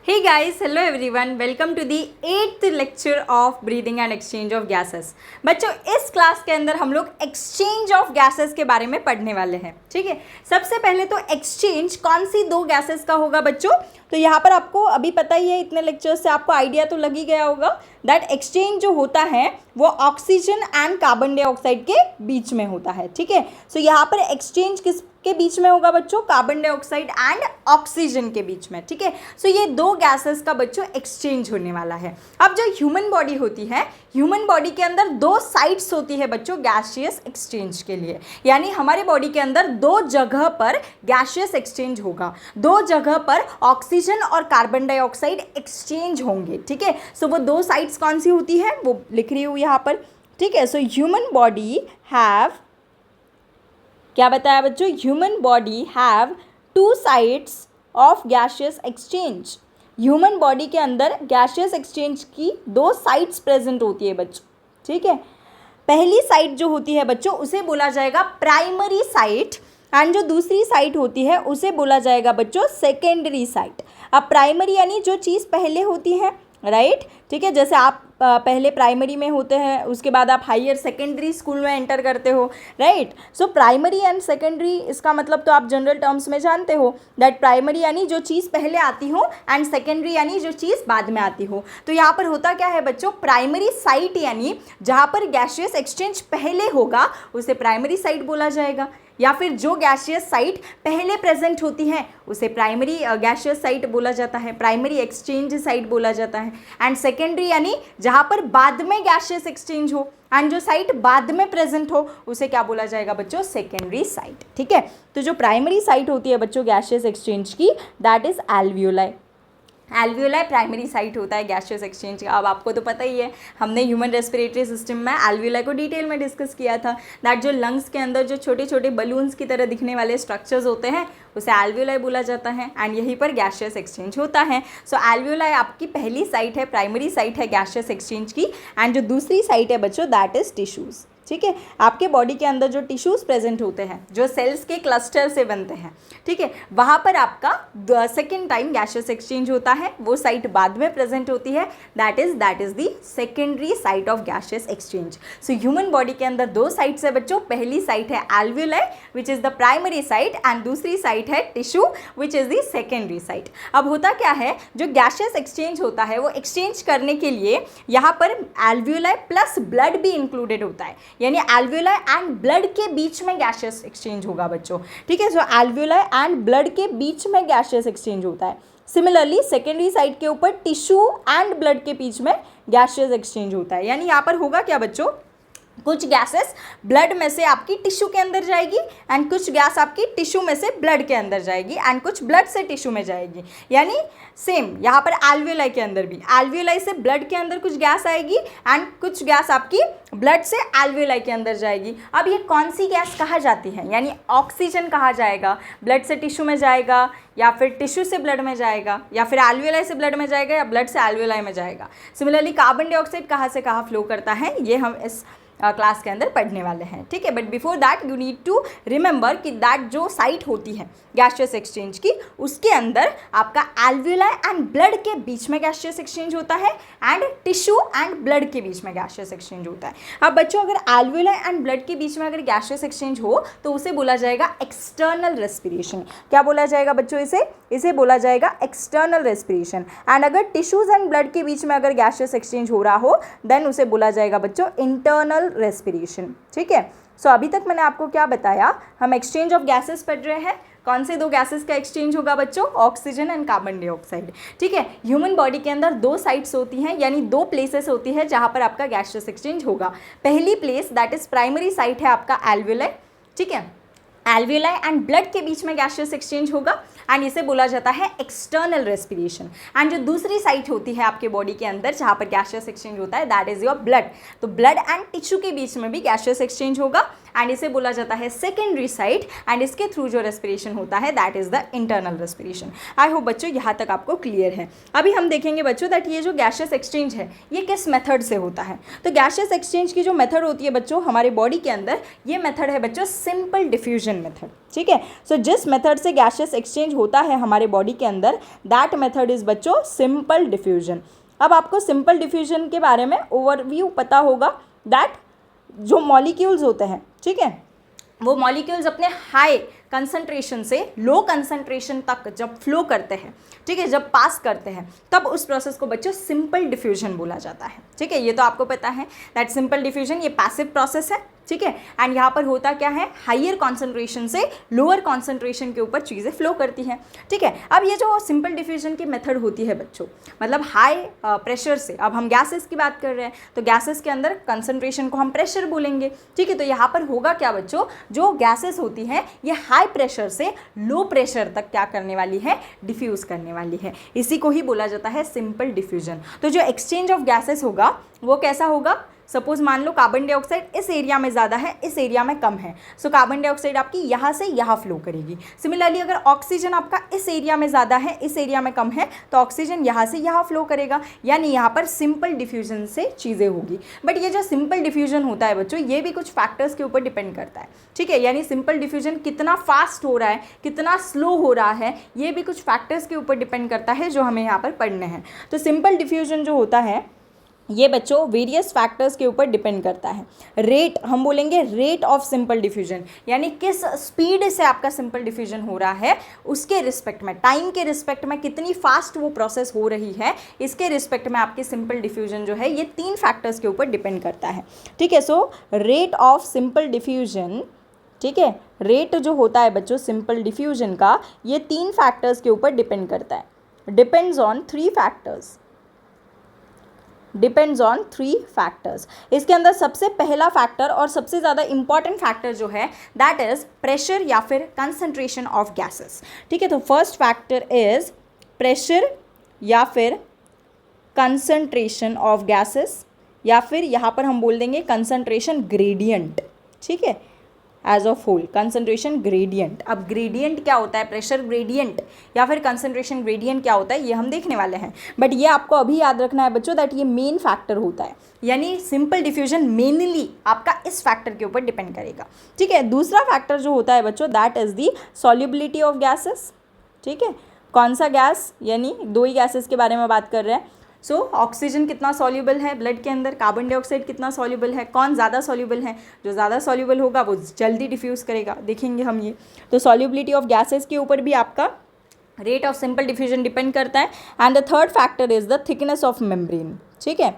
Hey guys, hello everyone, welcome to the 8th lecture of breathing and exchange of gases। बच्चों इस class के अंदर हम लोग एक्सचेंज ऑफ गैसेस के बारे में पढ़ने वाले हैं। ठीक है, सबसे पहले तो एक्सचेंज कौन सी दो गैसेस का होगा बच्चों, तो यहाँ पर आपको अभी पता ही है, इतने लेक्चर से आपको आइडिया तो लग ही गया होगा दैट एक्सचेंज जो होता है वो ऑक्सीजन एंड कार्बन डाइऑक्साइड के बीच में होता है। ठीक है, सो यहाँ पर एक्सचेंज किस के बीच में होगा बच्चों, कार्बन डाइऑक्साइड एंड ऑक्सीजन के बीच में। ठीक है, सो ये दो गैसेस का बच्चों एक्सचेंज होने वाला है। अब जो ह्यूमन बॉडी होती है, ह्यूमन बॉडी के अंदर दो साइट्स होती है बच्चों गैसियस एक्सचेंज के लिए, यानी हमारे बॉडी के अंदर दो जगह पर गैसियस एक्सचेंज होगा, दो जगह पर ऑक्सीजन और कार्बन डाइऑक्साइड एक्सचेंज होंगे। ठीक है, सो वो दो साइट्स कौन सी होती है वो लिख रही हूँ यहाँ पर। ठीक है, सो ह्यूमन बॉडी हैव, क्या बताया बच्चों, human body have two sides of gaseous exchange. Human body के अंदर गैसियस एक्सचेंज की दो साइड्स प्रेजेंट होती है बच्चों। ठीक है, पहली साइड जो होती है बच्चों उसे बोला जाएगा प्राइमरी साइट, एंड जो दूसरी साइट होती है उसे बोला जाएगा बच्चों सेकेंडरी साइट। अब प्राइमरी यानी जो चीज़ पहले होती है, राइट। ठीक है, जैसे आप पहले प्राइमरी में होते हैं, उसके बाद आप हायर सेकेंडरी स्कूल में एंटर करते हो, right. So primary and secondary, इसका मतलब तो आप जनरल टर्म्स में जानते हो दैट प्राइमरी यानी जो चीज़ पहले आती हो एंड सेकेंडरी यानी जो चीज़ बाद में आती हो। तो यहाँ पर होता क्या है बच्चों, प्राइमरी साइट यानी जहाँ पर गैसियस एक्सचेंज पहले होगा उसे प्राइमरी साइट बोला जाएगा, या फिर जो गैसियस साइट पहले प्रेजेंट होती है उसे प्राइमरी गैसियस साइट बोला जाता है, प्राइमरी एक्सचेंज साइट बोला जाता है। एंड सेकेंडरी यानी जहाँ पर बाद में गैसियस एक्सचेंज हो, एंड जो साइट बाद में प्रेजेंट हो उसे क्या बोला जाएगा बच्चों, सेकेंडरी साइट। ठीक है, तो जो प्राइमरी साइट होती है बच्चों गैसियस एक्सचेंज की, that is alveoli. Alveoli primary site होता है गैसियस एक्सचेंज का। अब आपको तो पता ही है, हमने ह्यूमन रेस्पिरेटरी सिस्टम में एल्वियोलाई को डिटेल में डिस्कस किया था दैट जो लंग्स के अंदर जो छोटे छोटे बलून्स की तरह दिखने वाले स्ट्रक्चर्स होते हैं उसे एल्वियोलाई बोला जाता है, एंड यहीं पर गैसियस एक्सचेंज होता है। सो एल्वियोलाई आपकी पहली साइट है, प्राइमरी साइट है गैसियस एक्सचेंज की, एंड जो दूसरी साइट है बच्चों दैट इज टिश्यूज़। ठीक है, आपके बॉडी के अंदर जो टिश्यूज़ प्रेजेंट होते हैं, जो सेल्स के क्लस्टर से बनते हैं, ठीक है, वहाँ पर आपका सेकेंड टाइम गैसियस एक्सचेंज होता है, वो साइट बाद में प्रेजेंट होती है, that is the secondary site of gaseous exchange. So human body के अंदर दो साइट्स है बच्चों, पहली साइट है alveoli which is the primary site, and दूसरी साइट है tissue which is the secondary site. अब होता क्या है, जो गैसियस एक्सचेंज होता है वो एक्सचेंज करने के लिए यहाँ पर एल्वियोलाई प्लस ब्लड भी इंक्लूडेड होता है, यानी एल्वियोलाई एंड ब्लड के बीच में गैसियस एक्सचेंज होगा बच्चों। ठीक है, सो एल्वियोलाई एंड ब्लड के बीच में गैसियस एक्सचेंज होता है। सिमिलरली सेकेंडरी साइड के ऊपर टिश्यू एंड ब्लड के बीच में गैसियस एक्सचेंज होता है, यानी यहाँ पर होगा क्या बच्चों, कुछ गैसेस ब्लड में से आपकी टिश्यू के अंदर जाएगी, एंड कुछ गैस आपकी टिश्यू में से ब्लड के अंदर जाएगी, एंड कुछ ब्लड से टिश्यू में जाएगी। यानी सेम यहाँ पर एल्वियोलाई के अंदर भी एल्वियोलाई से ब्लड के अंदर कुछ गैस आएगी, एंड कुछ गैस आपकी ब्लड से एल्वियोलाई के अंदर जाएगी। अब ये कौन सी गैस कहा जाती है, यानी ऑक्सीजन कहा जाएगा, ब्लड से टिश्यू में जाएगा, या फिर टिश्यू से ब्लड में जाएगा, या फिर एल्वियोलाई से ब्लड में जाएगा, या ब्लड से एल्वियोलाई में जाएगा। सिमिलरली कार्बन डाइऑक्साइड कहाँ से कहाँ फ्लो करता है ये हम इस क्लास के अंदर पढ़ने वाले हैं। ठीक है, but before that you need to remember कि दैट जो साइट होती है गैसियस एक्सचेंज की, उसके अंदर आपका एल्वियोलाई एंड ब्लड के बीच में गैसियस एक्सचेंज होता है, एंड टिश्यू एंड ब्लड के बीच में गैसियस एक्सचेंज होता है। अब बच्चों अगर एल्वियोलाई एंड ब्लड के बीच में अगर गैसियस एक्सचेंज हो तो उसे बोला जाएगा एक्सटर्नल रेस्पिरेशन। क्या बोला जाएगा बच्चों, इसे बोला जाएगा एक्सटर्नल रेस्पिरेशन। एंड अगर टिश्यूज़ एंड ब्लड के बीच में अगर गैसियस एक्सचेंज हो रहा हो देन उसे बोला जाएगा बच्चों इंटरनल रेस्पिरेशन। ठीक है, सो अभी तक मैंने आपको क्या बताया, हम एक्सचेंज ऑफ गैसेस पढ़ रहे हैं। कौन से दो गैसेस का एक्सचेंज होगा बच्चों, ऑक्सीजन एंड कार्बन डाइऑक्साइड। ठीक है, ह्यूमन बॉडी के अंदर दो साइट्स होती हैं, यानी दो प्लेसेस होती है जहाँ पर आपका गैसियस एक्सचेंज होगा। पहली place that is primary site है आपका एल्वियोलाई। ठीक है, एल्वियोलाई एंड ब्लड के बीच में गैसियस एक्सचेंज होगा, एंड इसे बोला जाता है एक्सटर्नल रेस्पिरेशन। एंड जो दूसरी साइट होती है आपके बॉडी के अंदर जहाँ पर गैसियस एक्सचेंज होता है दैट इज योर ब्लड। तो ब्लड एंड टिश्यू के बीच में भी गैसियस एक्सचेंज होगा, एंड इसे बोला जाता है सेकेंडरी साइट, एंड इसके थ्रू जो रेस्पिरेशन होता है that is the internal respiration. I hope बच्चों यहाँ तक आपको क्लियर है। अभी हम देखेंगे बच्चों दैट ये जो गैसियस एक्सचेंज है ये किस मेथड से होता है। तो गैसियस एक्सचेंज की जो मेथड होती है बच्चों हमारे बॉडी के अंदर, ये मेथड है बच्चों सिंपल डिफ्यूजन मेथड, ठीक है। सो जिस मेथड से गैसियस एक्सचेंज होता है हमारे बॉडी के अंदर दैट मेथड इज बच्चों सिंपल डिफ्यूजन। अब आपको सिंपल डिफ्यूजन के बारे में ओवरव्यू पता होगा दैट जो मॉलिक्यूल्स होते हैं, ठीक है, वो मॉलिक्यूल्स अपने हाई कंसंट्रेशन से लो कंसंट्रेशन तक जब फ्लो करते हैं, ठीक है, जब पास करते हैं, तब उस प्रोसेस को बच्चों सिंपल डिफ्यूजन बोला जाता है, ठीक है। ये तो आपको पता है दैट सिंपल डिफ्यूजन ये पैसिव प्रोसेस है, ठीक है। एंड यहाँ पर होता क्या है, हाइयर कॉन्सेंट्रेशन से लोअर कॉन्सेंट्रेशन के ऊपर चीज़ें फ्लो करती हैं, ठीक है। अब ये जो सिंपल डिफ्यूजन की मेथड होती है बच्चों, मतलब हाई प्रेशर से, अब हम गैसेस की बात कर रहे हैं तो गैसेस के अंदर कंसंट्रेशन को हम प्रेशर बोलेंगे, ठीक है। तो यहाँ पर होगा क्या बच्चों, जो गैसेस होती हैं ये हाई प्रेशर से लो प्रेशर तक क्या करने वाली है, डिफ्यूज़ करने वाली है। इसी को ही बोला जाता है सिंपल डिफ्यूजन। तो जो एक्सचेंज ऑफ गैसेस होगा वो कैसा होगा, सपोज मान लो कार्बन डाइऑक्साइड इस एरिया में ज़्यादा है, इस एरिया में कम है, सो कार्बन डाइऑक्साइड आपकी यहाँ से यहाँ फ्लो करेगी। सिमिलरली अगर ऑक्सीजन आपका इस एरिया में ज़्यादा है, इस एरिया में कम है, तो ऑक्सीजन यहाँ से यहाँ फ्लो करेगा, यानी यहाँ पर सिंपल डिफ्यूजन से चीज़ें होगी। बट ये जो सिंपल डिफ्यूजन होता है बच्चों ये भी कुछ फैक्टर्स के ऊपर डिपेंड करता है, ठीक है। यानी सिंपल डिफ्यूजन कितना फास्ट हो रहा है, कितना स्लो हो रहा है, ये भी कुछ फैक्टर्स के ऊपर डिपेंड करता है जो हमें यहाँ पर पढ़ने हैं। तो सिंपल डिफ्यूजन जो होता है ये बच्चों वेरियस फैक्टर्स के ऊपर डिपेंड करता है। रेट हम बोलेंगे रेट ऑफ सिंपल डिफ्यूजन, यानी किस स्पीड से आपका सिंपल डिफ्यूजन हो रहा है उसके रिस्पेक्ट में, टाइम के रिस्पेक्ट में कितनी फास्ट वो प्रोसेस हो रही है, इसके रिस्पेक्ट में आपकी सिंपल डिफ्यूजन जो है ये 3 फैक्टर्स के ऊपर डिपेंड करता है, ठीक है। So rate of simple diffusion, ठीक है, रेट जो होता है बच्चों सिंपल डिफ्यूजन का ये 3 फैक्टर्स के ऊपर डिपेंड करता है। Depends on 3 factors, depends on 3 factors. इसके अंदर सबसे पहला फैक्टर और सबसे ज़्यादा इंपॉर्टेंट फैक्टर जो है दैट इज़ प्रेशर या फिर कंसंट्रेशन ऑफ गैसेस, ठीक है। तो फर्स्ट फैक्टर इज प्रेशर या फिर कंसंट्रेशन ऑफ गैसेस, या फिर यहाँ पर हम बोल देंगे कंसंट्रेशन ग्रेडियंट, ठीक है, as of whole concentration gradient. अब ग्रेडियंट क्या होता है, प्रेशर ग्रेडियंट या फिर कंसंट्रेशन ग्रेडियंट क्या होता है ये हम देखने वाले हैं। बट ये आपको अभी याद रखना है बच्चों दैट ये मेन फैक्टर होता है, यानी सिंपल डिफ्यूजन मेनली आपका इस फैक्टर के ऊपर डिपेंड करेगा, ठीक है। दूसरा फैक्टर जो होता है बच्चों that is the solubility of gases, ठीक है। कौन सा गैस, यानी 2 ही गैसेस के बारे में बात कर रहे हैं। सो ऑक्सीजन कितना सॉल्यूबल है ब्लड के अंदर, कार्बन डाइऑक्साइड कितना सॉल्यूबल है, कौन ज़्यादा सॉल्यूबल है, जो ज़्यादा सॉल्यूबल होगा वो जल्दी डिफ्यूज़ करेगा, देखेंगे हम ये। तो सॉल्युबिलिटी ऑफ गैसेस के ऊपर भी आपका rate of simple diffusion depend करता है। And the third factor is the thickness of membrane, ठीक है,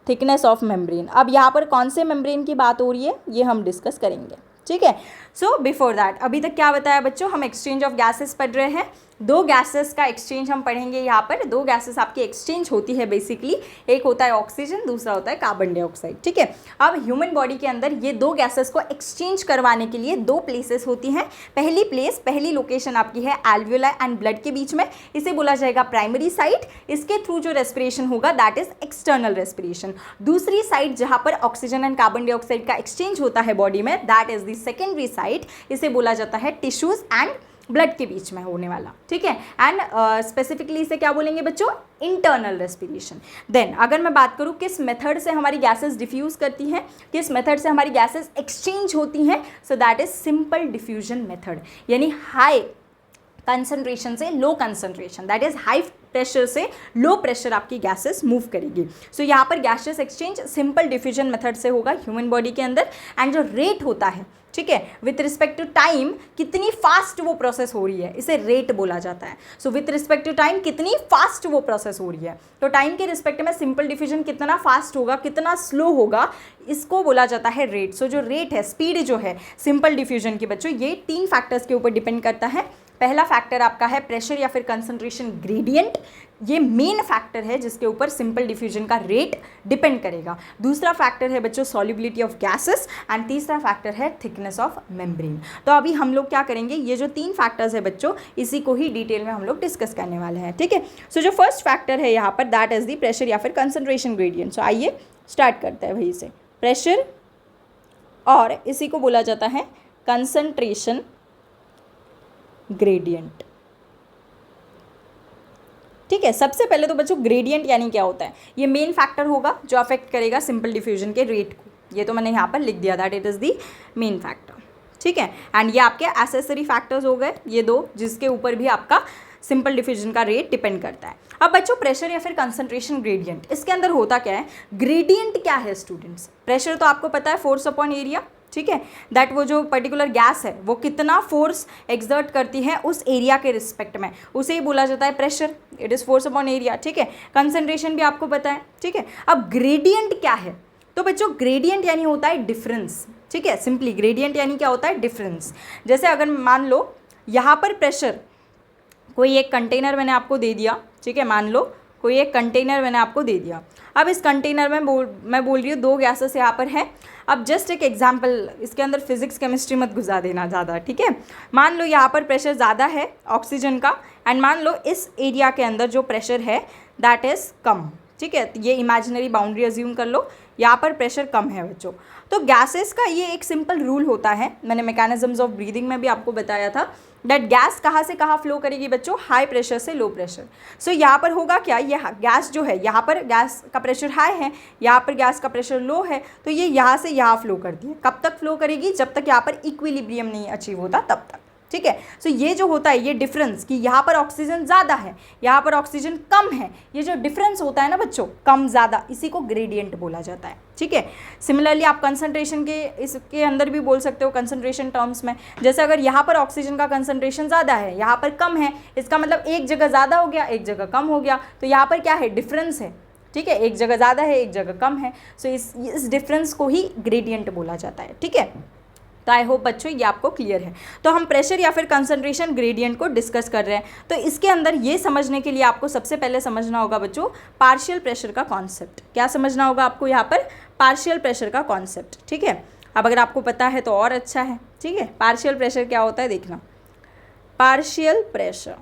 थिकनेस ऑफ मेम्ब्रेन। अब यहाँ पर कौन से मेम्ब्रेन की बात हो रही है ये हम डिस्कस करेंगे, ठीक है। सो बिफोर दैट अभी तक क्या बताया बच्चों, हम एक्सचेंज ऑफ गैसेस पढ़ रहे हैं। 2 गैसेस का एक्सचेंज हम पढ़ेंगे यहाँ पर। 2 गैसेस आपकी एक्सचेंज होती है बेसिकली, एक होता है ऑक्सीजन, दूसरा होता है कार्बन डाइऑक्साइड, ठीक है। अब ह्यूमन बॉडी के अंदर ये 2 गैसेस को एक्सचेंज करवाने के लिए 2 प्लेसेस होती हैं। पहली लोकेशन आपकी है एल्वियोलाई एंड ब्लड के बीच में, इसे बोला जाएगा प्राइमरी साइट। इसके थ्रू जो रेस्पिरेशन होगा दैट इज एक्सटर्नल रेस्पिरेशन। दूसरी साइट जहाँ पर ऑक्सीजन एंड कार्बन डाइऑक्साइड का एक्सचेंज होता है बॉडी में that is the secondary site, इसे बोला जाता है टिश्यूज एंड ब्लड के बीच में होने वाला, ठीक है। एंड स्पेसिफिकली इसे क्या बोलेंगे बच्चों, इंटरनल रेस्पिरेशन। देन अगर मैं बात करूँ किस मेथड से हमारी गैसेस डिफ्यूज़ करती हैं, किस मेथड से हमारी गैसेस एक्सचेंज होती हैं, so that is simple diffusion method, यानी हाई कंसंट्रेशन से low concentration, that is high pressure से लो प्रेशर आपकी गैसेस मूव करेगी। सो यहाँ पर gases exchange simple diffusion method से होगा ह्यूमन बॉडी के अंदर। एंड जो रेट होता है, ठीक है, विथ रिस्पेक्ट टू टाइम कितनी फास्ट वो प्रोसेस हो रही है, इसे रेट बोला जाता है। So with respect to time कितनी फास्ट वो प्रोसेस हो रही है, तो टाइम के रिस्पेक्ट में सिंपल डिफ्यूजन कितना फास्ट होगा, कितना स्लो होगा, इसको बोला जाता है रेट। सो जो रेट है, स्पीड जो है सिंपल डिफ्यूजन की बच्चों, ये 3 फैक्टर्स के ऊपर डिपेंड करता है। पहला फैक्टर आपका है प्रेशर या फिर कंसंट्रेशन ग्रेडियंट, ये मेन फैक्टर है जिसके ऊपर सिंपल डिफ्यूजन का रेट डिपेंड करेगा। दूसरा फैक्टर है बच्चों सॉल्युबिलिटी ऑफ गैसेस, एंड तीसरा फैक्टर है थिकनेस ऑफ मेम्ब्रेन। तो अभी हम लोग क्या करेंगे, ये जो 3 फैक्टर्स है बच्चों, इसी को ही डिटेल में हम लोग डिस्कस करने वाले हैं, ठीक है। सो जो फर्स्ट फैक्टर है यहाँ पर दैट इज दी प्रेशर या फिर कंसंट्रेशन ग्रेडियंट। सो आइए स्टार्ट करते हैं वहीं से। प्रेशर और इसी को बोला जाता है कंसंट्रेशन ग्रेडियंट। ठीक है, सबसे पहले तो बच्चों ग्रेडियंट यानी क्या होता है, ये मेन फैक्टर होगा जो अफेक्ट करेगा सिंपल डिफ्यूजन के रेट को। ये तो मैंने यहाँ पर लिख दिया that it is the main factor. ठीक है, एंड ये आपके एसेसरी फैक्टर्स हो गए ये दो, जिसके ऊपर भी आपका सिंपल डिफ्यूजन का रेट डिपेंड करता है। अब बच्चों प्रेशर या फिर कंसंट्रेशन ग्रेडियंट, इसके अंदर होता क्या है, ग्रेडियंट क्या है स्टूडेंट्स। प्रेशर तो आपको पता है फोर्स अपॉन एरिया, ठीक है, दैट वो जो पर्टिकुलर गैस है वो कितना फोर्स एक्सर्ट करती है उस एरिया के रिस्पेक्ट में, उसे ही बोला जाता है pressure, it is force upon area. ठीक है, कंसंट्रेशन भी आपको पता है। ठीक है, अब ग्रेडियंट क्या है, तो बच्चों ग्रेडियंट यानी होता है डिफरेंस। ठीक है, सिंपली ग्रेडियंट यानी क्या होता है, डिफरेंस। जैसे अगर मान लो यहाँ पर प्रेशर, कोई एक कंटेनर मैंने आपको दे दिया, ठीक है, मान लो कोई एक कंटेनर मैंने आपको दे दिया। अब इस कंटेनर में मैं बोल रही हूँ दो गैसेस यहाँ पर हैं। अब जस्ट एक एग्जांपल, इसके अंदर फिजिक्स केमिस्ट्री मत घुसा देना ज़्यादा, ठीक है। मान लो यहाँ पर प्रेशर ज़्यादा है ऑक्सीजन का, एंड मान लो इस एरिया के अंदर जो प्रेशर है दैट इज़ कम। ठीक है, ये इमेजिनरी बाउंड्री अज्यूम कर लो, यहाँ पर प्रेशर कम है बच्चों। तो गैसेस का ये एक सिंपल रूल होता है, मैंने मैकेनिज्म्स ऑफ ब्रीदिंग में भी आपको बताया था, दैट गैस कहाँ से कहाँ फ्लो करेगी बच्चों, हाई प्रेशर से लो प्रेशर। सो यहाँ पर होगा क्या, ये गैस जो है, यहाँ पर गैस का प्रेशर हाई है, यहाँ पर गैस का प्रेशर लो है, तो ये यहाँ से यहाँ फ्लो करती है। कब तक फ्लो करेगी, जब तक यहाँ पर इक्विलिब्रियम नहीं अचीव होता तब तक। ठीक है, सो ये जो होता है ये डिफरेंस कि यहाँ पर ऑक्सीजन ज़्यादा है, यहाँ पर ऑक्सीजन कम है, ये जो डिफरेंस होता है ना बच्चों, कम ज़्यादा, इसी को ग्रेडियंट बोला जाता है। ठीक है, सिमिलरली आप कंसंट्रेशन के इसके अंदर भी बोल सकते हो कंसंट्रेशन टर्म्स में। जैसे अगर यहाँ पर ऑक्सीजन का कंसंट्रेशन ज़्यादा है, यहाँ पर कम है, इसका मतलब एक जगह ज़्यादा हो गया, एक जगह कम हो गया, तो यहाँ पर क्या है, डिफरेंस है। ठीक है, एक जगह ज़्यादा है, एक जगह कम है, सो इस डिफरेंस को ही ग्रेडियंट बोला जाता है। ठीक है, तो आई होप बच्चों ये आपको क्लियर है। तो हम प्रेशर या फिर कंसंट्रेशन ग्रेडियंट को डिस्कस कर रहे हैं, तो इसके अंदर ये समझने के लिए आपको सबसे पहले समझना होगा बच्चों पार्शियल प्रेशर का कॉन्सेप्ट। क्या समझना होगा आपको यहाँ पर, पार्शियल प्रेशर का कॉन्सेप्ट। ठीक है, अब अगर आपको पता है तो और अच्छा है। ठीक है, पार्शियल प्रेशर क्या होता है देखना, पार्शियल प्रेशर,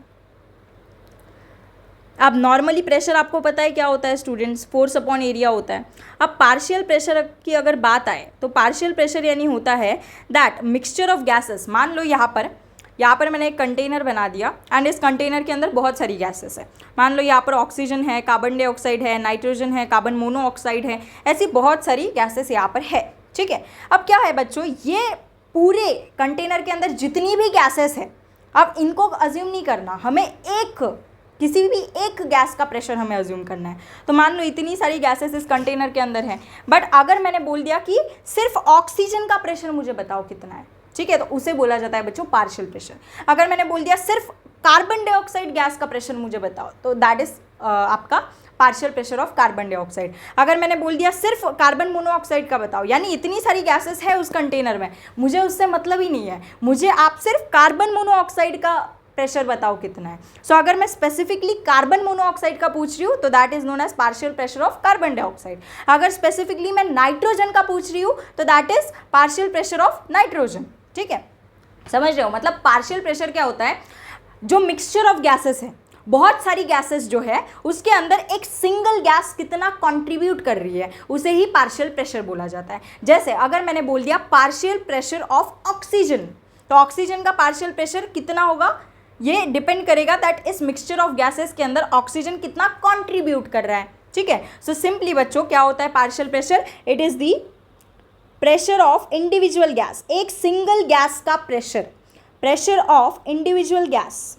अब नॉर्मली प्रेशर आपको पता है क्या होता है स्टूडेंट्स, फोर्स अपॉन एरिया होता है। अब पार्शियल प्रेशर की अगर बात आए तो पार्शियल प्रेशर यानी होता है दैट मिक्सचर ऑफ गैसेस। मान लो यहाँ पर मैंने एक कंटेनर बना दिया, एंड इस कंटेनर के अंदर बहुत सारी गैसेस है। मान लो यहाँ पर ऑक्सीजन है, कार्बन डाइऑक्साइड है, नाइट्रोजन है, कार्बन मोनोऑक्साइड है, ऐसी बहुत सारी गैसेस यहाँ पर है। ठीक है, अब क्या है बच्चों, ये पूरे कंटेनर के अंदर जितनी भी गैसेस है, अब इनको अज्यूम नहीं करना, हमें किसी भी एक गैस का प्रेशर हमें अज्यूम करना है। तो मान लो इतनी सारी गैसेस इस कंटेनर के अंदर हैं, बट अगर मैंने बोल दिया कि सिर्फ ऑक्सीजन का प्रेशर मुझे बताओ कितना है, ठीक है, तो उसे बोला जाता है बच्चों पार्शियल प्रेशर। अगर मैंने बोल दिया सिर्फ कार्बन डाइऑक्साइड गैस का प्रेशर मुझे बताओ, तो दैट इज आपका partial pressure of carbon dioxide. अगर मैंने बोल दिया सिर्फ कार्बन मोनोऑक्साइड का बताओ, यानी इतनी सारी गैसेस है उस कंटेनर में, मुझे उससे मतलब ही नहीं है, मुझे आप सिर्फ कार्बन मोनोऑक्साइड का प्रेशर बताओ कितना है। सो अगर मैं स्पेसिफिकली कार्बन मोनोऑक्साइड का पूछ रही हूँ तो that is known as partial pressure of carbon dioxide. अगर स्पेसिफिकली मैं नाइट्रोजन का पूछ रही हूँ तो that is partial pressure of nitrogen. ठीक है, समझ रहे हो, मतलब पार्शियल प्रेशर क्या होता है, जो मिक्सचर ऑफ गैसेस है, बहुत सारी गैसेस जो है उसके अंदर एक सिंगल गैस कितना कंट्रीब्यूट कर रही है, उसे ही पार्शियल प्रेशर बोला जाता है। जैसे अगर मैंने बोल दिया पार्शियल प्रेशर ऑफ ऑक्सीजन, तो ऑक्सीजन का पार्शियल प्रेशर कितना होगा, ये डिपेंड करेगा दैट इस मिक्सचर ऑफ गैसेस के अंदर ऑक्सीजन कितना कंट्रीब्यूट कर रहा है। ठीक है, सो सिंपली बच्चों क्या होता है partial pressure, it is the pressure of individual gas, एक सिंगल गैस का pressure, pressure of individual gas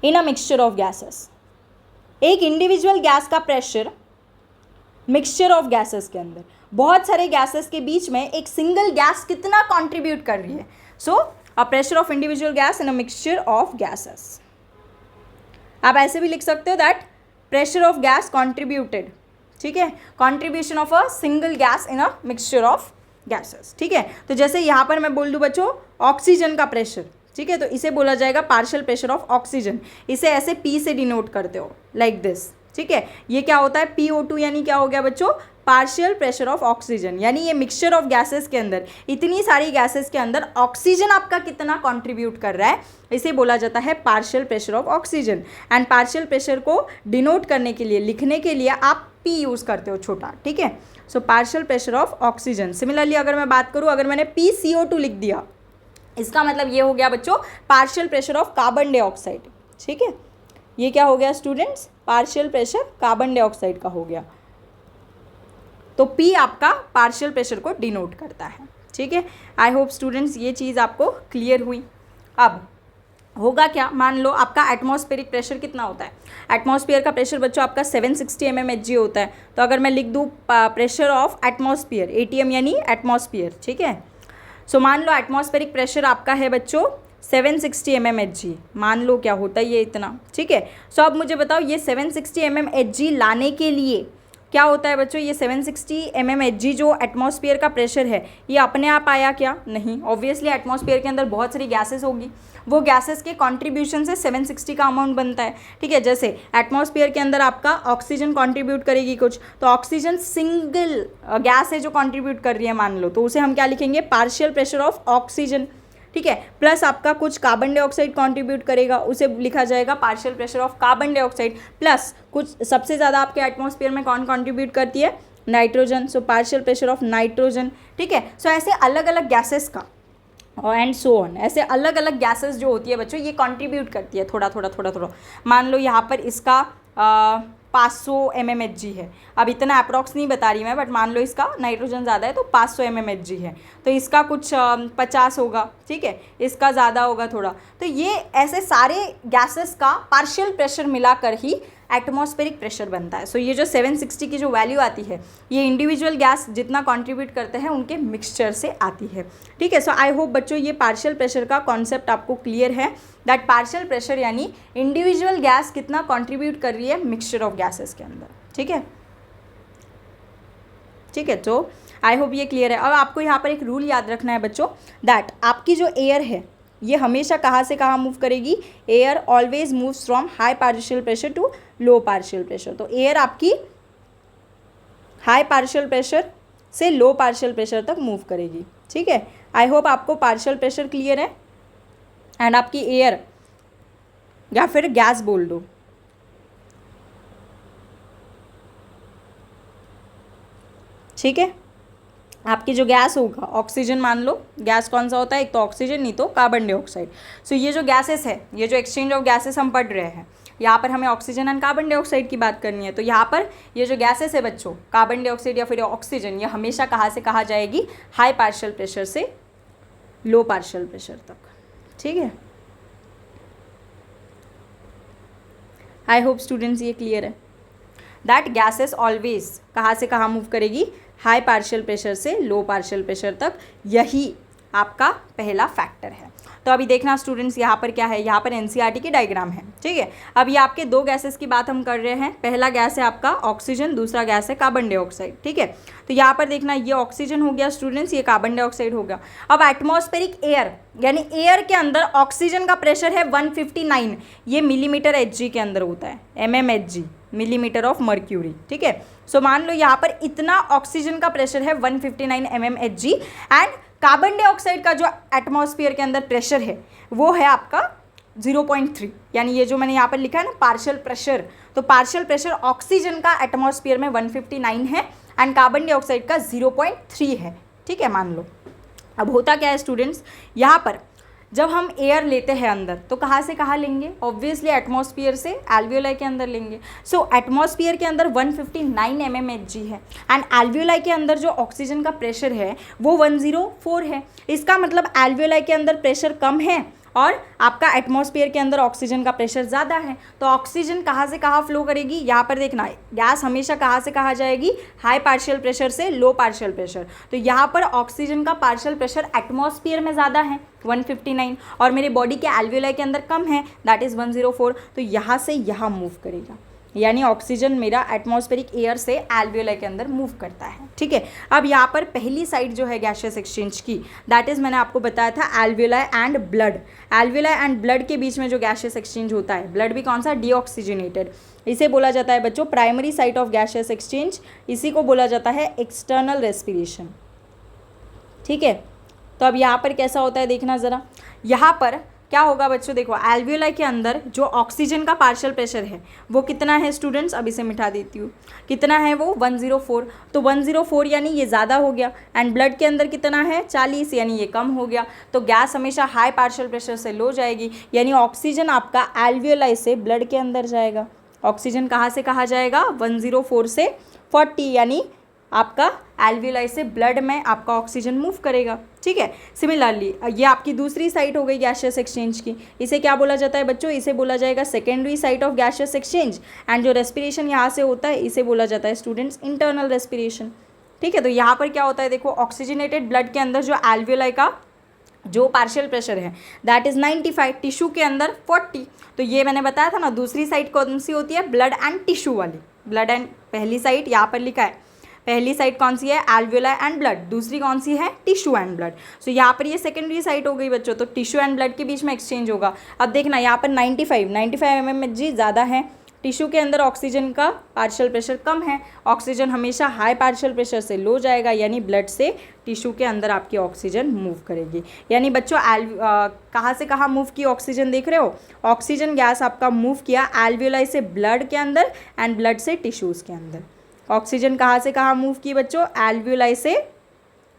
in a mixture of gases, एक इंडिविजुअल गैस का प्रेशर मिक्सचर ऑफ गैसेस के अंदर, बहुत सारे गैसेस के बीच में एक सिंगल गैस कितना कंट्रीब्यूट कर रही है। So a pressure of individual gas in a mixture of gases. आप ऐसे भी लिख सकते हो that pressure of gas contributed. ठीक है, contribution of a single gas in a mixture of gases. ठीक है, तो जैसे यहाँ पर मैं बोल दूँ बच्चों ऑक्सीजन का प्रेशर, ठीक है, तो इसे बोला जाएगा पार्शियल प्रेशर ऑफ ऑक्सीजन, इसे ऐसे पी से डिनोट करते हो लाइक दिस। ठीक है, ये क्या होता है PO2, यानी क्या हो गया बच्चों पार्शियल प्रेशर ऑफ ऑक्सीजन, यानी ये मिक्सचर ऑफ गैसेस के अंदर, इतनी सारी गैसेस के अंदर ऑक्सीजन आपका कितना कंट्रीब्यूट कर रहा है, इसे बोला जाता है partial pressure of oxygen. And partial pressure को डिनोट करने के लिए, लिखने के लिए आप P यूज़ करते हो छोटा, ठीक है। So partial pressure of oxygen. Similarly अगर मैं बात करूँ, अगर मैंने PCO2 लिख दिया, इसका मतलब ये हो गया बच्चों partial pressure of carbon dioxide, ठीक है। ये क्या हो गया students, partial pressure carbon dioxide का हो गया। तो P आपका पार्शियल प्रेशर को डिनोट करता है, ठीक है। आई होप स्टूडेंट्स ये चीज़ आपको क्लियर हुई। अब होगा क्या, मान लो आपका एटमॉस्फेरिक प्रेशर कितना होता है, एटमॉस्फेयर का प्रेशर बच्चों आपका 760 mmHg होता है। तो अगर मैं लिख दूँ प्रेशर ऑफ एटमॉस्फेयर, ATM यानी एटमॉस्फेयर, ठीक है। सो मान लो एटमॉस्फेरिक प्रेशर आपका है बच्चों 760 mmHg, मान लो क्या होता है ये इतना, ठीक है। सो अब मुझे बताओ ये 760 mmHg लाने के लिए क्या होता है बच्चों, ये 760 mmHg जो एटमॉस्फेयर का प्रेशर है ये अपने आप आया क्या, नहीं। ऑब्वियसली एटमॉस्फेयर के अंदर बहुत सारी गैसेस होगी, वो गैसेस के कंट्रीब्यूशन से 760 का अमाउंट बनता है, ठीक है। जैसे एटमॉस्फेयर के अंदर आपका ऑक्सीजन कंट्रीब्यूट करेगी कुछ, तो ऑक्सीजन सिंगल गैस है जो कंट्रीब्यूट कर रही है मान लो, तो उसे हम क्या लिखेंगे, पार्शियल प्रेशर ऑफ ऑक्सीजन, ठीक है। प्लस आपका कुछ कार्बन डाइऑक्साइड कंट्रीब्यूट करेगा, उसे लिखा जाएगा partial pressure of carbon dioxide. Plus कुछ सबसे ज़्यादा आपके एटमॉस्फेयर में कौन कंट्रीब्यूट करती है, nitrogen, so partial pressure of nitrogen, ठीक है। सो ऐसे अलग अलग गैसेस का एंड सो ऑन, ऐसे अलग अलग गैसेस जो होती है बच्चों ये कंट्रीब्यूट करती है थोड़ा थोड़ा थोड़ा थोड़ा। मान लो यहाँ पर इसका 500 mmHg है, अब इतना अप्रॉक्स नहीं बता रही मैं, बट मान लो इसका नाइट्रोजन ज़्यादा है तो 500 mmHg है, तो इसका कुछ 50 होगा, ठीक है, इसका ज़्यादा होगा थोड़ा। तो ये ऐसे सारे गैसेस का पार्शियल प्रेशर मिलाकर ही एटमॉस्फेरिक प्रेशर बनता है। सो ये जो 760 की जो वैल्यू आती है ये इंडिविजुअल गैस जितना कंट्रीब्यूट करते हैं उनके मिक्सचर से आती है, ठीक है। सो आई होप बच्चों ये पार्शियल प्रेशर का कॉन्सेप्ट आपको क्लियर है, दैट पार्शियल प्रेशर यानी इंडिविजुअल गैस कितना कंट्रीब्यूट कर रही है मिक्सचर ऑफ गैसेस के अंदर, ठीक है, ठीक है। तो आई होप ये क्लियर है। अब आपको यहाँ पर एक रूल याद रखना है बच्चों, दैट आपकी जो एयर है ये हमेशा कहाँ से कहाँ मूव करेगी, air always moves from high partial pressure to low partial pressure. तो एयर आपकी हाई पार्शियल प्रेशर से लो पार्शियल प्रेशर तक मूव करेगी, ठीक है। आई होप आपको पार्शियल प्रेशर क्लियर है एंड आपकी एयर या फिर गैस बोल दो, ठीक है। आपकी जो गैस होगा ऑक्सीजन, मान लो गैस कौन सा होता है, एक तो ऑक्सीजन नहीं तो कार्बन डाइऑक्साइड। सो ये जो गैसेस है, ये जो एक्सचेंज ऑफ गैसेस हम पढ़ रहे हैं, यहाँ पर हमें ऑक्सीजन एंड कार्बन डाइऑक्साइड की बात करनी है। तो यहाँ पर ये जो गैसेस है बच्चों, कार्बन डाइऑक्साइड या फिर ऑक्सीजन, ये हमेशा कहाँ से कहाँ जाएगी, हाई पार्शियल प्रेशर से लो पार्शियल प्रेशर तक, ठीक है। आई होप स्टूडेंट्स ये क्लियर है, दैट गैसेस ऑलवेज कहाँ से कहाँ मूव करेगी, हाई पार्शियल प्रेशर से लो पार्शियल प्रेशर तक, यही आपका पहला फैक्टर है। तो अभी देखना स्टूडेंट्स यहाँ पर क्या है, यहाँ पर एनसीईआरटी की डायग्राम है, ठीक है। अब ये आपके दो गैसेस की बात हम कर रहे हैं, पहला गैस है आपका ऑक्सीजन, दूसरा गैस है कार्बन डाइऑक्साइड, ठीक है। तो यहाँ पर देखना ये ऑक्सीजन हो गया स्टूडेंट्स, ये कार्बन डाइऑक्साइड हो गया। अब एटमॉस्फेरिक एयर यानी एयर के अंदर ऑक्सीजन का प्रेशर है 159, ये मिलीमीटर Hg के अंदर होता है, mmHg, मिलीमीटर ऑफ मर्क्यूरी, ठीक है। सो मान लो यहाँ पर इतना ऑक्सीजन का प्रेशर है 159 mmHg एंड कार्बन डाइऑक्साइड का जो एटमॉस्फेयर के अंदर प्रेशर है वो है आपका 0.3, यानी ये जो मैंने यहाँ पर लिखा है ना पार्शियल प्रेशर, तो पार्शियल प्रेशर ऑक्सीजन का एटमॉस्फेयर में 159 है एंड कार्बन डाइऑक्साइड का 0.3 है, ठीक है, मान लो। अब होता क्या है स्टूडेंट्स, यहाँ पर जब हम एयर लेते हैं अंदर तो कहाँ से कहाँ लेंगे, ऑब्वियसली एटमॉस्फेयर से एल्वियोलाई के अंदर लेंगे। सो एटमॉस्फेयर के अंदर 159 mmHg है एंड एल्वियोलाई के अंदर जो ऑक्सीजन का प्रेशर है वो 104 है। इसका मतलब एल्वियोलाई के अंदर प्रेशर कम है और आपका एटमॉस्फेयर के अंदर ऑक्सीजन का प्रेशर ज़्यादा है। तो ऑक्सीजन कहाँ से कहाँ फ्लो करेगी, यहाँ पर देखना गैस हमेशा कहाँ से कहाँ जाएगी, हाई पार्शियल प्रेशर से लो पार्शियल प्रेशर। तो यहाँ पर ऑक्सीजन का पार्शियल प्रेशर एटमॉस्फेयर में ज़्यादा है 159 और मेरे बॉडी के एल्वियोलाई के अंदर कम है, दैट इज़ 104। तो यहाँ से यहाँ मूव करेगा, यानी ऑक्सीजन मेरा एटमॉस्फेरिक एयर से एल्वियोलाई के अंदर मूव करता है, ठीक है। अब यहाँ पर पहली साइड जो है गैसियस एक्सचेंज की, दैट इज़ मैंने आपको बताया था alveoli and blood. Alveoli and blood के बीच में जो गैसियस एक्सचेंज होता है, ब्लड भी कौन सा, डीऑक्सीजनेटेड, इसे बोला जाता है बच्चों primary site of gaseous exchange, इसी को बोला जाता है एक्सटर्नल रेस्पिरेशन, ठीक है। तो अब यहाँ पर कैसा होता है देखना ज़रा, यहाँ पर क्या होगा बच्चों, देखो एल्वियोलाई के अंदर जो ऑक्सीजन का पार्शियल प्रेशर है वो कितना है स्टूडेंट्स, अब इसे मिटा देती हूँ, कितना है वो 104, तो 104 यानी ये ज़्यादा हो गया, एंड ब्लड के अंदर कितना है 40 यानी ये कम हो गया। तो गैस हमेशा हाई पार्शियल प्रेशर से लो जाएगी, यानी ऑक्सीजन आपका एल्वियोलाई से ब्लड के अंदर जाएगा। ऑक्सीजन कहाँ से कहाँ जाएगा, 104 से 40, यानी आपका एल्वियोलाई से ब्लड में आपका ऑक्सीजन मूव करेगा। ठीक है, सिमिलरली ये आपकी दूसरी साइट हो गई गैसियस एक्सचेंज की। इसे क्या बोला जाता है बच्चों, इसे बोला जाएगा secondary site of gaseous exchange, and जो रेस्पिरेशन यहाँ से होता है इसे बोला जाता है स्टूडेंट्स इंटरनल रेस्पिरेशन। ठीक है, तो यहाँ पर क्या होता है, देखो ऑक्सीजनेटेड ब्लड के अंदर जो एल्वियोलाई का जो पार्शियल प्रेशर है दैट इज़ 95, टिश्यू के अंदर 40। तो ये मैंने बताया था ना, दूसरी साइड कौन सी होती है, ब्लड एंड टिश्यू वाली। ब्लड एंड पहली साइड यहाँ पर लिखा है, पहली साइड कौन सी है, एल्वियोलाई एंड ब्लड, दूसरी कौन सी है, टिश्यू एंड ब्लड। सो यहाँ पर ये सेकेंडरी साइट हो गई बच्चों, तो टिश्यू एंड ब्लड के बीच में एक्सचेंज होगा। अब देखना यहाँ पर 95 mmHg ज़्यादा है, टिश्यू के अंदर ऑक्सीजन का पार्शियल प्रेशर कम है। ऑक्सीजन हमेशा हाई पार्शियल प्रेशर से लो जाएगा, यानी ब्लड से टिश्यू के अंदर आपकी ऑक्सीजन मूव करेगी। यानी बच्चों कहाँ से कहाँ मूव की ऑक्सीजन, देख रहे हो, ऑक्सीजन गैस आपका मूव किया एल्वियोलाई से ब्लड के अंदर एंड ब्लड से टिश्यूज़ के अंदर। ऑक्सीजन कहाँ से कहाँ मूव की बच्चों, एल्वियोलाई से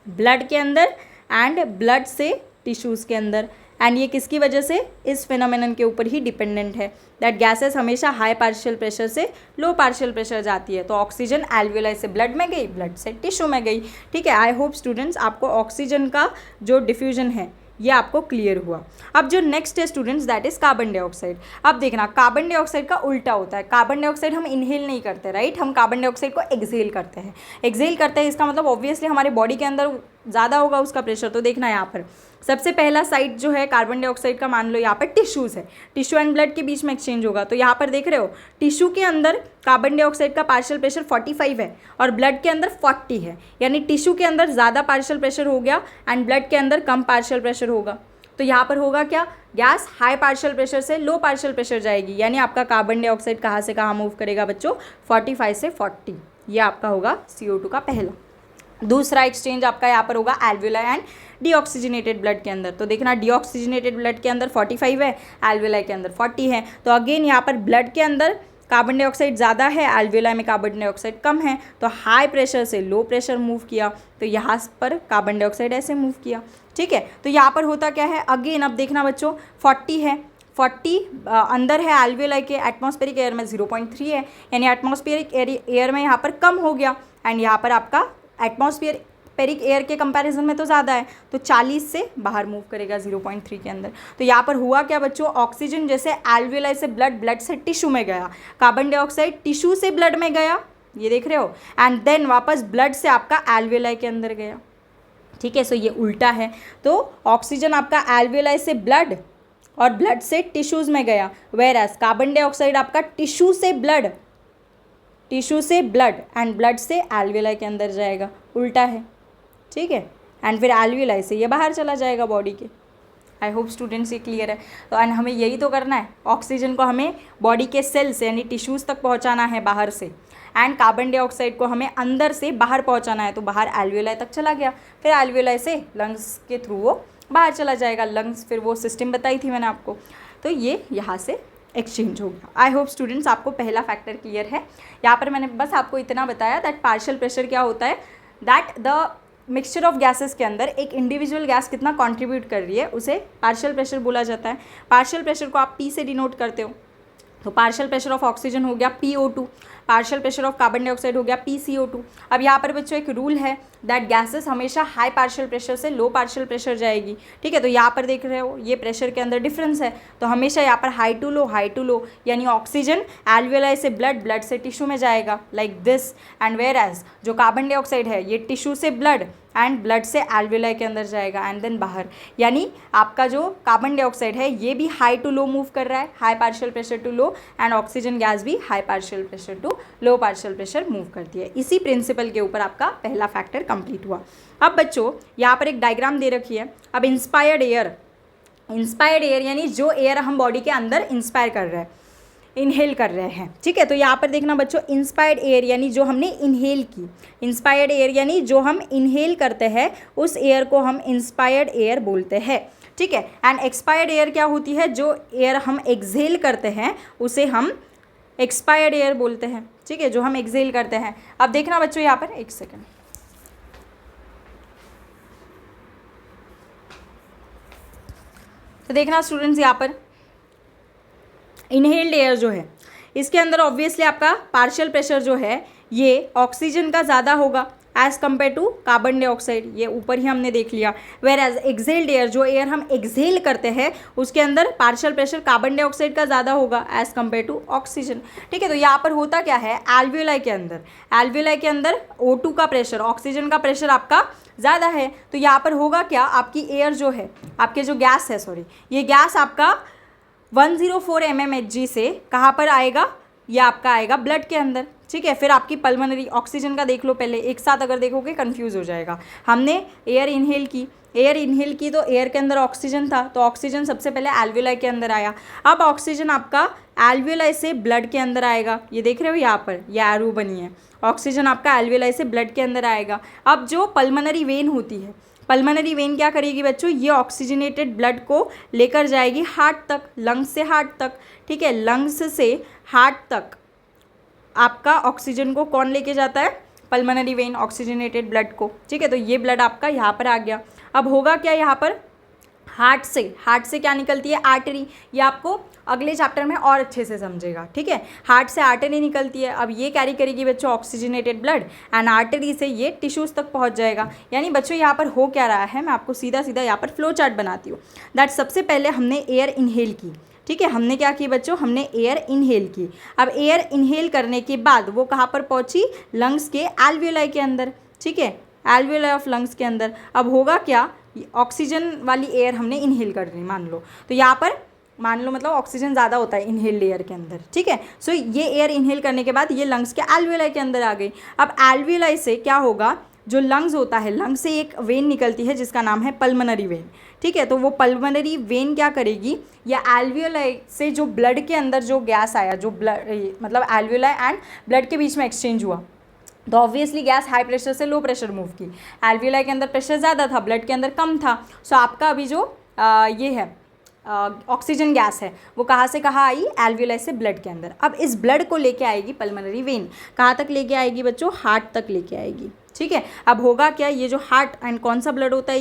ब्लड के अंदर एंड ब्लड से टिश्यूज़ के अंदर। एंड ये किसकी वजह से, इस फिनोमेनन के ऊपर ही डिपेंडेंट है दैट गैसेस हमेशा हाई पार्शियल प्रेशर से लो पार्शियल प्रेशर जाती है। तो ऑक्सीजन एल्वियोलाई से ब्लड में गई, ब्लड से टिश्यू में गई। ठीक है, आई होप स्टूडेंट्स आपको ऑक्सीजन का जो डिफ्यूजन है ये आपको क्लियर हुआ। अब जो नेक्स्ट है students that is carbon dioxide. अब देखना कार्बन डाइऑक्साइड का उल्टा होता है, कार्बन डाइऑक्साइड हम इनहेल नहीं करते, राइट, हम कार्बन डाइऑक्साइड को एक्सहेल करते हैं। एक्सहेल करते हैं इसका मतलब ऑब्वियसली हमारे बॉडी के अंदर ज़्यादा होगा उसका प्रेशर। तो देखना यहाँ पर सबसे पहला साइट जो है कार्बन डाइऑक्साइड का, मान लो यहाँ पर टिश्यूज़ है, टिश्यू एंड ब्लड के बीच में एक्सचेंज होगा। तो यहाँ पर देख रहे हो टिश्यू के अंदर कार्बन डाइऑक्साइड का पार्शियल प्रेशर 45 है और ब्लड के अंदर 40 है, यानी टिश्यू के अंदर ज़्यादा पार्शियल प्रेशर हो गया एंड ब्लड के अंदर कम पार्शियल प्रेशर होगा। तो यहाँ पर होगा क्या, गैस हाई पार्शियल प्रेशर से लो पार्शियल प्रेशर जाएगी, यानी आपका कार्बन डाइऑक्साइड कहाँ से कहाँ मूव करेगा बच्चों, 45 से 40। ये आपका होगा CO2 का पहला। दूसरा एक्सचेंज आपका यहाँ पर होगा एल्वियोलाई एंड डीऑक्सीजनेटेड ब्लड के अंदर। तो देखना डीऑक्सीजनेटेड ब्लड के अंदर 45 है, एल्वियोलाई के अंदर 40 है। तो अगेन यहाँ पर ब्लड के अंदर कार्बन डाइऑक्साइड ज़्यादा है, एल्वियोलाई में कार्बन डाइऑक्साइड कम है, तो हाई प्रेशर से लो प्रेशर मूव किया, तो यहाँ पर कार्बन डाइऑक्साइड ऐसे मूव किया। ठीक है, तो यहाँ पर होता क्या है, अगेन अब देखना बच्चों 40 है, 40 अंदर है एल्वियोलाई के, एटमॉस्फेरिक एयर में 0.3 है, यानी एटमॉस्फेरिक एयर में यहाँ पर कम हो गया, एंड यहाँ पर आपका एटमॉस्फेरिक एयर के कंपैरिजन में तो ज़्यादा है, तो 40 से बाहर मूव करेगा 0.3 के अंदर। तो यहाँ पर हुआ क्या बच्चों, ऑक्सीजन जैसे एल्वियोलाई से ब्लड, ब्लड से टिश्यू में गया, कार्बन डाइऑक्साइड टिश्यू से ब्लड में गया, ये देख रहे हो, एंड देन वापस ब्लड से आपका एल्वियोलाई के अंदर गया। ठीक है, सो ये उल्टा है। तो ऑक्सीजन आपका एल्वियोलाई से ब्लड और ब्लड से टिश्यूज़ में गया, वेयर एज कार्बन डाइऑक्साइड आपका टिश्यू से ब्लड एंड ब्लड से एल्वियोलाई के अंदर जाएगा, उल्टा है। ठीक है, एंड फिर एल्वियोलाई से ये बाहर चला जाएगा बॉडी के। आई होप स्टूडेंट्स ये क्लियर है। तो एंड हमें यही तो करना है, ऑक्सीजन को हमें बॉडी के सेल्स यानी टिश्यूज़ तक पहुंचाना है बाहर से, एंड कार्बन डाइऑक्साइड को हमें अंदर से बाहर पहुंचाना है। तो बाहर एल्वियोलाई तक चला गया, फिर एल्वियोलाई से लंग्स के थ्रू वो बाहर चला जाएगा, लंग्स फिर वो सिस्टम बताई थी मैंने आपको। तो ये यहाँ से एक्सचेंज हो गया। आई होप स्टूडेंट्स आपको पहला फैक्टर क्लियर है। यहाँ पर मैंने बस आपको इतना बताया दैट पार्शियल प्रेशर क्या होता है, that the mixture of gases के अंदर एक इंडिविजुअल गैस कितना कंट्रीब्यूट कर रही है उसे पार्शियल प्रेशर बोला जाता है। पार्शियल प्रेशर को आप P से डिनोट करते हो, तो पार्शियल प्रेशर ऑफ ऑक्सीजन हो गया PO2, partial pressure of carbon dioxide हो गया PCO2। अब यहाँ पर बच्चों एक रूल है दैट गैसेस हमेशा हाई पार्शियल प्रेशर से लो पार्शियल प्रेशर जाएगी। ठीक है, तो यहाँ पर देख रहे हो ये प्रेशर के अंदर डिफरेंस है, तो हमेशा यहाँ पर हाई टू लो, यानी ऑक्सीजन एल्वियोलाई से ब्लड, ब्लड से टिश्यू में जाएगा like this, and whereas जो कार्बन डाइऑक्साइड है ये टिश्यू से ब्लड एंड ब्लड से एल्वियोलाई के अंदर जाएगा एंड देन बाहर। यानी आपका जो कार्बन डाइऑक्साइड है ये भी हाई टू लो मूव कर रहा है, high partial pressure to low, and oxygen gas भी high partial pressure to low partial pressure move करती है। इसी प्रिंसिपल के ऊपर आपका पहला फैक्टर कंप्लीट हुआ। अब बच्चों यहाँ पर एक डायग्राम दे रखी है। अब इंस्पायर्ड एयर यानी जो एयर हम बॉडी के अंदर इंस्पायर कर रहे हैं, इनहेल कर रहे हैं। ठीक है, तो यहाँ पर देखना बच्चों इंस्पायर्ड एयर यानी जो हमने इनहेल की, इंस्पायर्ड एयर यानी जो हम इनहेल करते हैं उस एयर को हम इंस्पायर्ड एयर बोलते हैं। ठीक है। एंड एक्सपायर्ड एयर क्या होती है, जो एयर हम एक्सहेल करते हैं उसे हम एक्सपायर्ड एयर बोलते हैं, ठीक है, जो हम एक्सहेल करते हैं। अब देखना बच्चों यहाँ पर, एक सेकेंड, तो देखना स्टूडेंट्स यहाँ पर इनहेल्ड एयर जो है इसके अंदर ऑब्वियसली आपका पार्शियल प्रेशर जो है ये ऑक्सीजन का ज़्यादा होगा as compare to carbon dioxide, ये ऊपर ही हमने देख लिया। वेर एज एक्सहेल्ड एयर, जो एयर हम एक्सहेल करते हैं उसके अंदर पार्शियल प्रेशर कार्बन डाइऑक्साइड का ज़्यादा होगा एज़ कम्पेयर टू ऑक्सीजन, ठीक है। तो यहाँ पर होता क्या है, एल्वियोलाई के अंदर O2 का प्रेशर, ऑक्सीजन का प्रेशर आपका ज़्यादा है। तो यहाँ पर होगा क्या, आपकी एयर जो है, आपके जो गैस है, सॉरी, ये गैस आपका 104 mmHg से कहाँ पर आएगा, ये आपका आएगा ब्लड के अंदर, ठीक है। फिर आपकी पल्मोनरी, ऑक्सीजन का देख लो पहले, एक साथ अगर देखोगे कंफ्यूज हो जाएगा। हमने एयर इनहेल की तो एयर के अंदर ऑक्सीजन था, तो ऑक्सीजन सबसे पहले एल्वियोलाई के अंदर आया। अब ऑक्सीजन आपका एल्वियोलाई से ब्लड के अंदर आएगा, ये देख रहे हो यहाँ पर, ये एरो बनी है, ऑक्सीजन आपका एल्वियोलाई से ब्लड के अंदर आएगा। अब जो पल्मोनरी वेन होती है, पल्मोनरी वेन क्या करेगी बच्चों, ये ऑक्सीजनेटेड ब्लड को लेकर जाएगी हार्ट तक, लंग्स से हार्ट तक, ठीक है। लंग्स से हार्ट तक आपका ऑक्सीजन को कौन लेके जाता है, पल्मोनरी वेन, ऑक्सीजनेटेड ब्लड को, ठीक है। तो ये ब्लड आपका यहाँ पर आ गया। अब होगा क्या, यहाँ पर हार्ट से क्या निकलती है, आर्टरी, ये आपको अगले चैप्टर में और अच्छे से समझेगा, ठीक है। हार्ट से आर्टरी निकलती है, अब ये कैरी करेगी बच्चों ऑक्सीजनेटेड ब्लड, एंड आर्टरी से ये टिश्यूज़ तक पहुंच जाएगा। यानी बच्चों यहाँ पर हो क्या रहा है, मैं आपको सीधा सीधा यहाँ पर फ्लो चार्ट बनाती हूँ। दैट सबसे पहले हमने एयर इनहेल की, ठीक है, हमने क्या की बच्चों, हमने एयर इनहेल की। अब एयर इनहेल करने के बाद वो कहाँ पर पहुँची, लंग्स के एल्वियोलाई के अंदर, ठीक है, एल्वियोलाई ऑफ लंग्स के अंदर। अब होगा क्या, ऑक्सीजन वाली एयर हमने इनहेल कर ली मान लो, तो यहाँ पर मान लो मतलब ऑक्सीजन ज़्यादा होता है इनहेल एयर के अंदर, ठीक है। सो ये एयर इनहेल करने के बाद ये लंग्स के एल्वियोलाई के अंदर आ गई। अब एल्वियोलाई से क्या होगा, जो लंग्स होता है, लंग्स से एक वेन निकलती है जिसका नाम है पल्मोनरी वेन, ठीक है। तो वो पल्मोनरी वेन क्या करेगी, या एल्वियोलाई से जो ब्लड के अंदर जो गैस आया, जो ब्लड मतलब एल्वियोलाई एंड ब्लड के बीच में एक्सचेंज हुआ, तो ऑब्वियसली गैस हाई प्रेशर से लो प्रेशर मूव की। एल्वियोलाई के अंदर प्रेशर ज़्यादा था, ब्लड के अंदर कम था। सो आपका अभी जो ये है ऑक्सीजन गैस है वो कहाँ से कहाँ आई, एल्वियोलाई से ब्लड के अंदर। अब इस ब्लड को लेके आएगी पल्मोनरी वेन, कहाँ तक लेके आएगी बच्चों, हार्ट तक लेके आएगी, ठीक है। अब होगा क्या, ये जो हार्ट एंड कौन सा ब्लड होता है,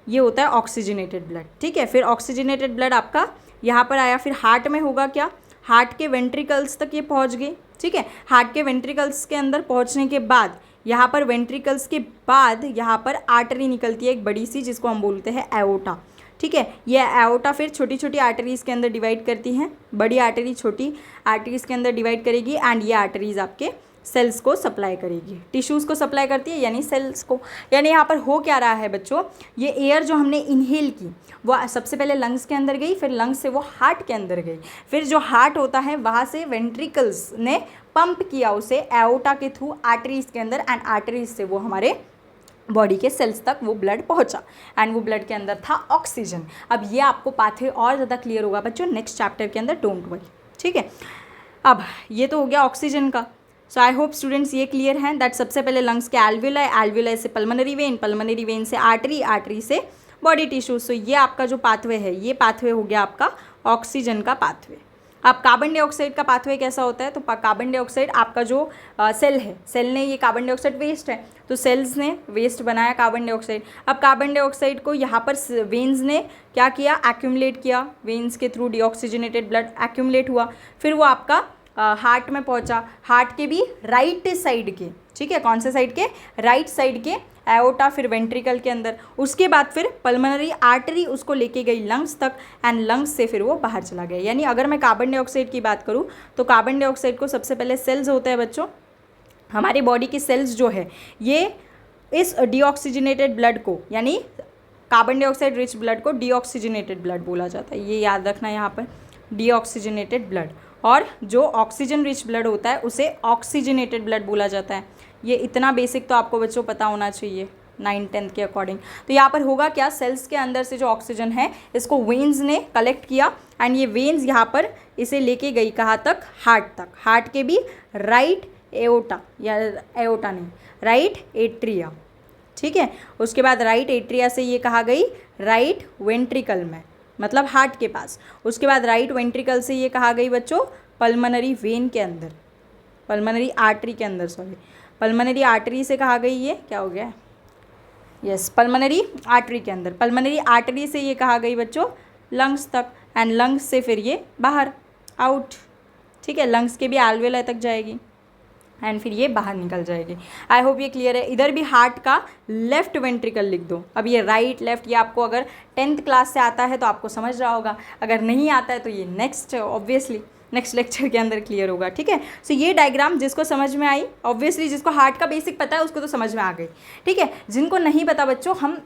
ये होता है ऑक्सीजनेटेड ब्लड, ठीक है। फिर ऑक्सीजनेटेड ब्लड आपका यहाँ पर आया, फिर हार्ट में होगा क्या, हार्ट के वेंट्रिकल्स तक ये पहुँच गई, ठीक है। हार्ट के वेंट्रिकल्स के अंदर पहुँचने के बाद यहाँ पर वेंट्रिकल्स के बाद यहाँ पर आर्टरी निकलती है एक बड़ी सी, जिसको हम बोलते हैं एओर्टा, ठीक है। ये एओर्टा फिर छोटी छोटी आर्टरीज़ के अंदर डिवाइड करती हैं, बड़ी आर्टरी छोटी आर्टरीज़ के अंदर डिवाइड करेगी, एंड ये आर्टरीज़ आपके सेल्स को सप्लाई करेगी, टिश्यूज़ को सप्लाई करती है, यानी सेल्स को। यानी यहाँ पर हो क्या रहा है बच्चों, ये एयर जो हमने इनहेल की वो सबसे पहले लंग्स के अंदर गई, फिर लंग्स से वो हार्ट के अंदर गई, फिर जो हार्ट होता है वहाँ से वेंट्रिकल्स ने पंप किया उसे एओर्टा के थ्रू आर्टरीज़ के अंदर, एंड आर्टरीज से वो हमारे बॉडी के सेल्स तक वो ब्लड पहुंचा, एंड वो ब्लड के अंदर था ऑक्सीजन। अब ये आपको पाथवे और ज़्यादा क्लियर होगा बच्चों नेक्स्ट चैप्टर के अंदर, डोंट वरी, ठीक है। अब ये तो हो गया ऑक्सीजन का। सो आई होप स्टूडेंट्स ये क्लियर हैं दैट सबसे पहले लंग्स के एल्वियोलाई, एल्वियोलाई से पल्मोनरी वेन, पल्मोनरी वेन से आर्टरी, आर्टरी से बॉडी टिश्यू। सो ये आपका जो पाथवे है, ये पाथवे हो गया आपका ऑक्सीजन का पाथवे। अब कार्बन डाइऑक्साइड का पाथवे कैसा होता है, तो कार्बन डाइऑक्साइड आपका जो सेल है, सेल ने ये कार्बन डाइऑक्साइड वेस्ट है, तो सेल्स ने वेस्ट बनाया कार्बन डाइऑक्साइड। अब कार्बन डाइऑक्साइड को यहाँ पर वेन्स ने क्या किया, एक्यूमुलेट किया, वेन्स के थ्रू डीऑक्सीजनेटेड ब्लड एक्यूमुलेट हुआ, फिर वो आपका हार्ट में पहुंचा, हार्ट के भी राइट साइड के, ठीक है, कौन से साइड के, राइट साइड के एओर्टा, फिर वेंट्रिकल के अंदर, उसके बाद फिर पल्मोनरी आर्टरी उसको लेके गई लंग्स तक, एंड लंग्स से फिर वो बाहर चला गया। यानी अगर मैं कार्बन डाइऑक्साइड की बात करूँ तो कार्बन डाइऑक्साइड को सबसे पहले सेल्स होते हैं बच्चों, हमारी बॉडी की सेल्स जो है ये इस डीऑक्सीजनेटेड ब्लड को, यानी कार्बन डाइऑक्साइड रिच ब्लड को डीऑक्सीजनेटेड ब्लड बोला जाता है, ये याद रखना यहाँ पर, डीऑक्सीजनेटेड ब्लड, और जो ऑक्सीजन रिच ब्लड होता है उसे ऑक्सीजनेटेड ब्लड बोला जाता है। ये इतना बेसिक तो आपको बच्चों पता होना चाहिए 9-10 के अकॉर्डिंग। तो यहाँ पर होगा क्या, सेल्स के अंदर से जो ऑक्सीजन है इसको वेन्स ने कलेक्ट किया, एंड ये वेन्स यहाँ पर इसे लेके गई कहाँ तक, हार्ट तक, हार्ट के भी राइट एओर्टा, या एओर्टा नहीं, राइट एट्रिया, ठीक है। उसके बाद राइट एट्रिया से ये कहाँ गई, राइट वेंट्रिकल में, मतलब हार्ट के पास। उसके बाद राइट वेंट्रिकल से ये कहाँ गई बच्चों, पल्मोनरी वेन के अंदर, पल्मोनरी आर्टरी के अंदर, सॉरी पल्मोनरी आर्टरी से कहाँ गई, ये क्या हो गया, यस पल्मोनरी आर्टरी के अंदर। पल्मोनरी आर्टरी से ये कहाँ गई बच्चों, लंग्स तक, एंड लंग्स से फिर ये बाहर, आउट, ठीक है। लंग्स के भी एल्वेलाई तक जाएगी एंड फिर ये बाहर निकल जाएगी। आई होप ये क्लियर है। इधर भी हार्ट का लेफ्ट वेंट्रिकल लिख दो। अब ये राइट लेफ्ट ये आपको अगर 10th क्लास से आता है तो आपको समझ रहा होगा, अगर नहीं आता है तो ये नेक्स्ट ऑब्वियसली नेक्स्ट लेक्चर के अंदर क्लियर होगा, ठीक है। सो ये डायग्राम जिसको समझ में आई, ऑब्वियसली जिसको हार्ट का बेसिक पता है उसको तो समझ में आ गई, ठीक है। जिनको नहीं पता बच्चों, हम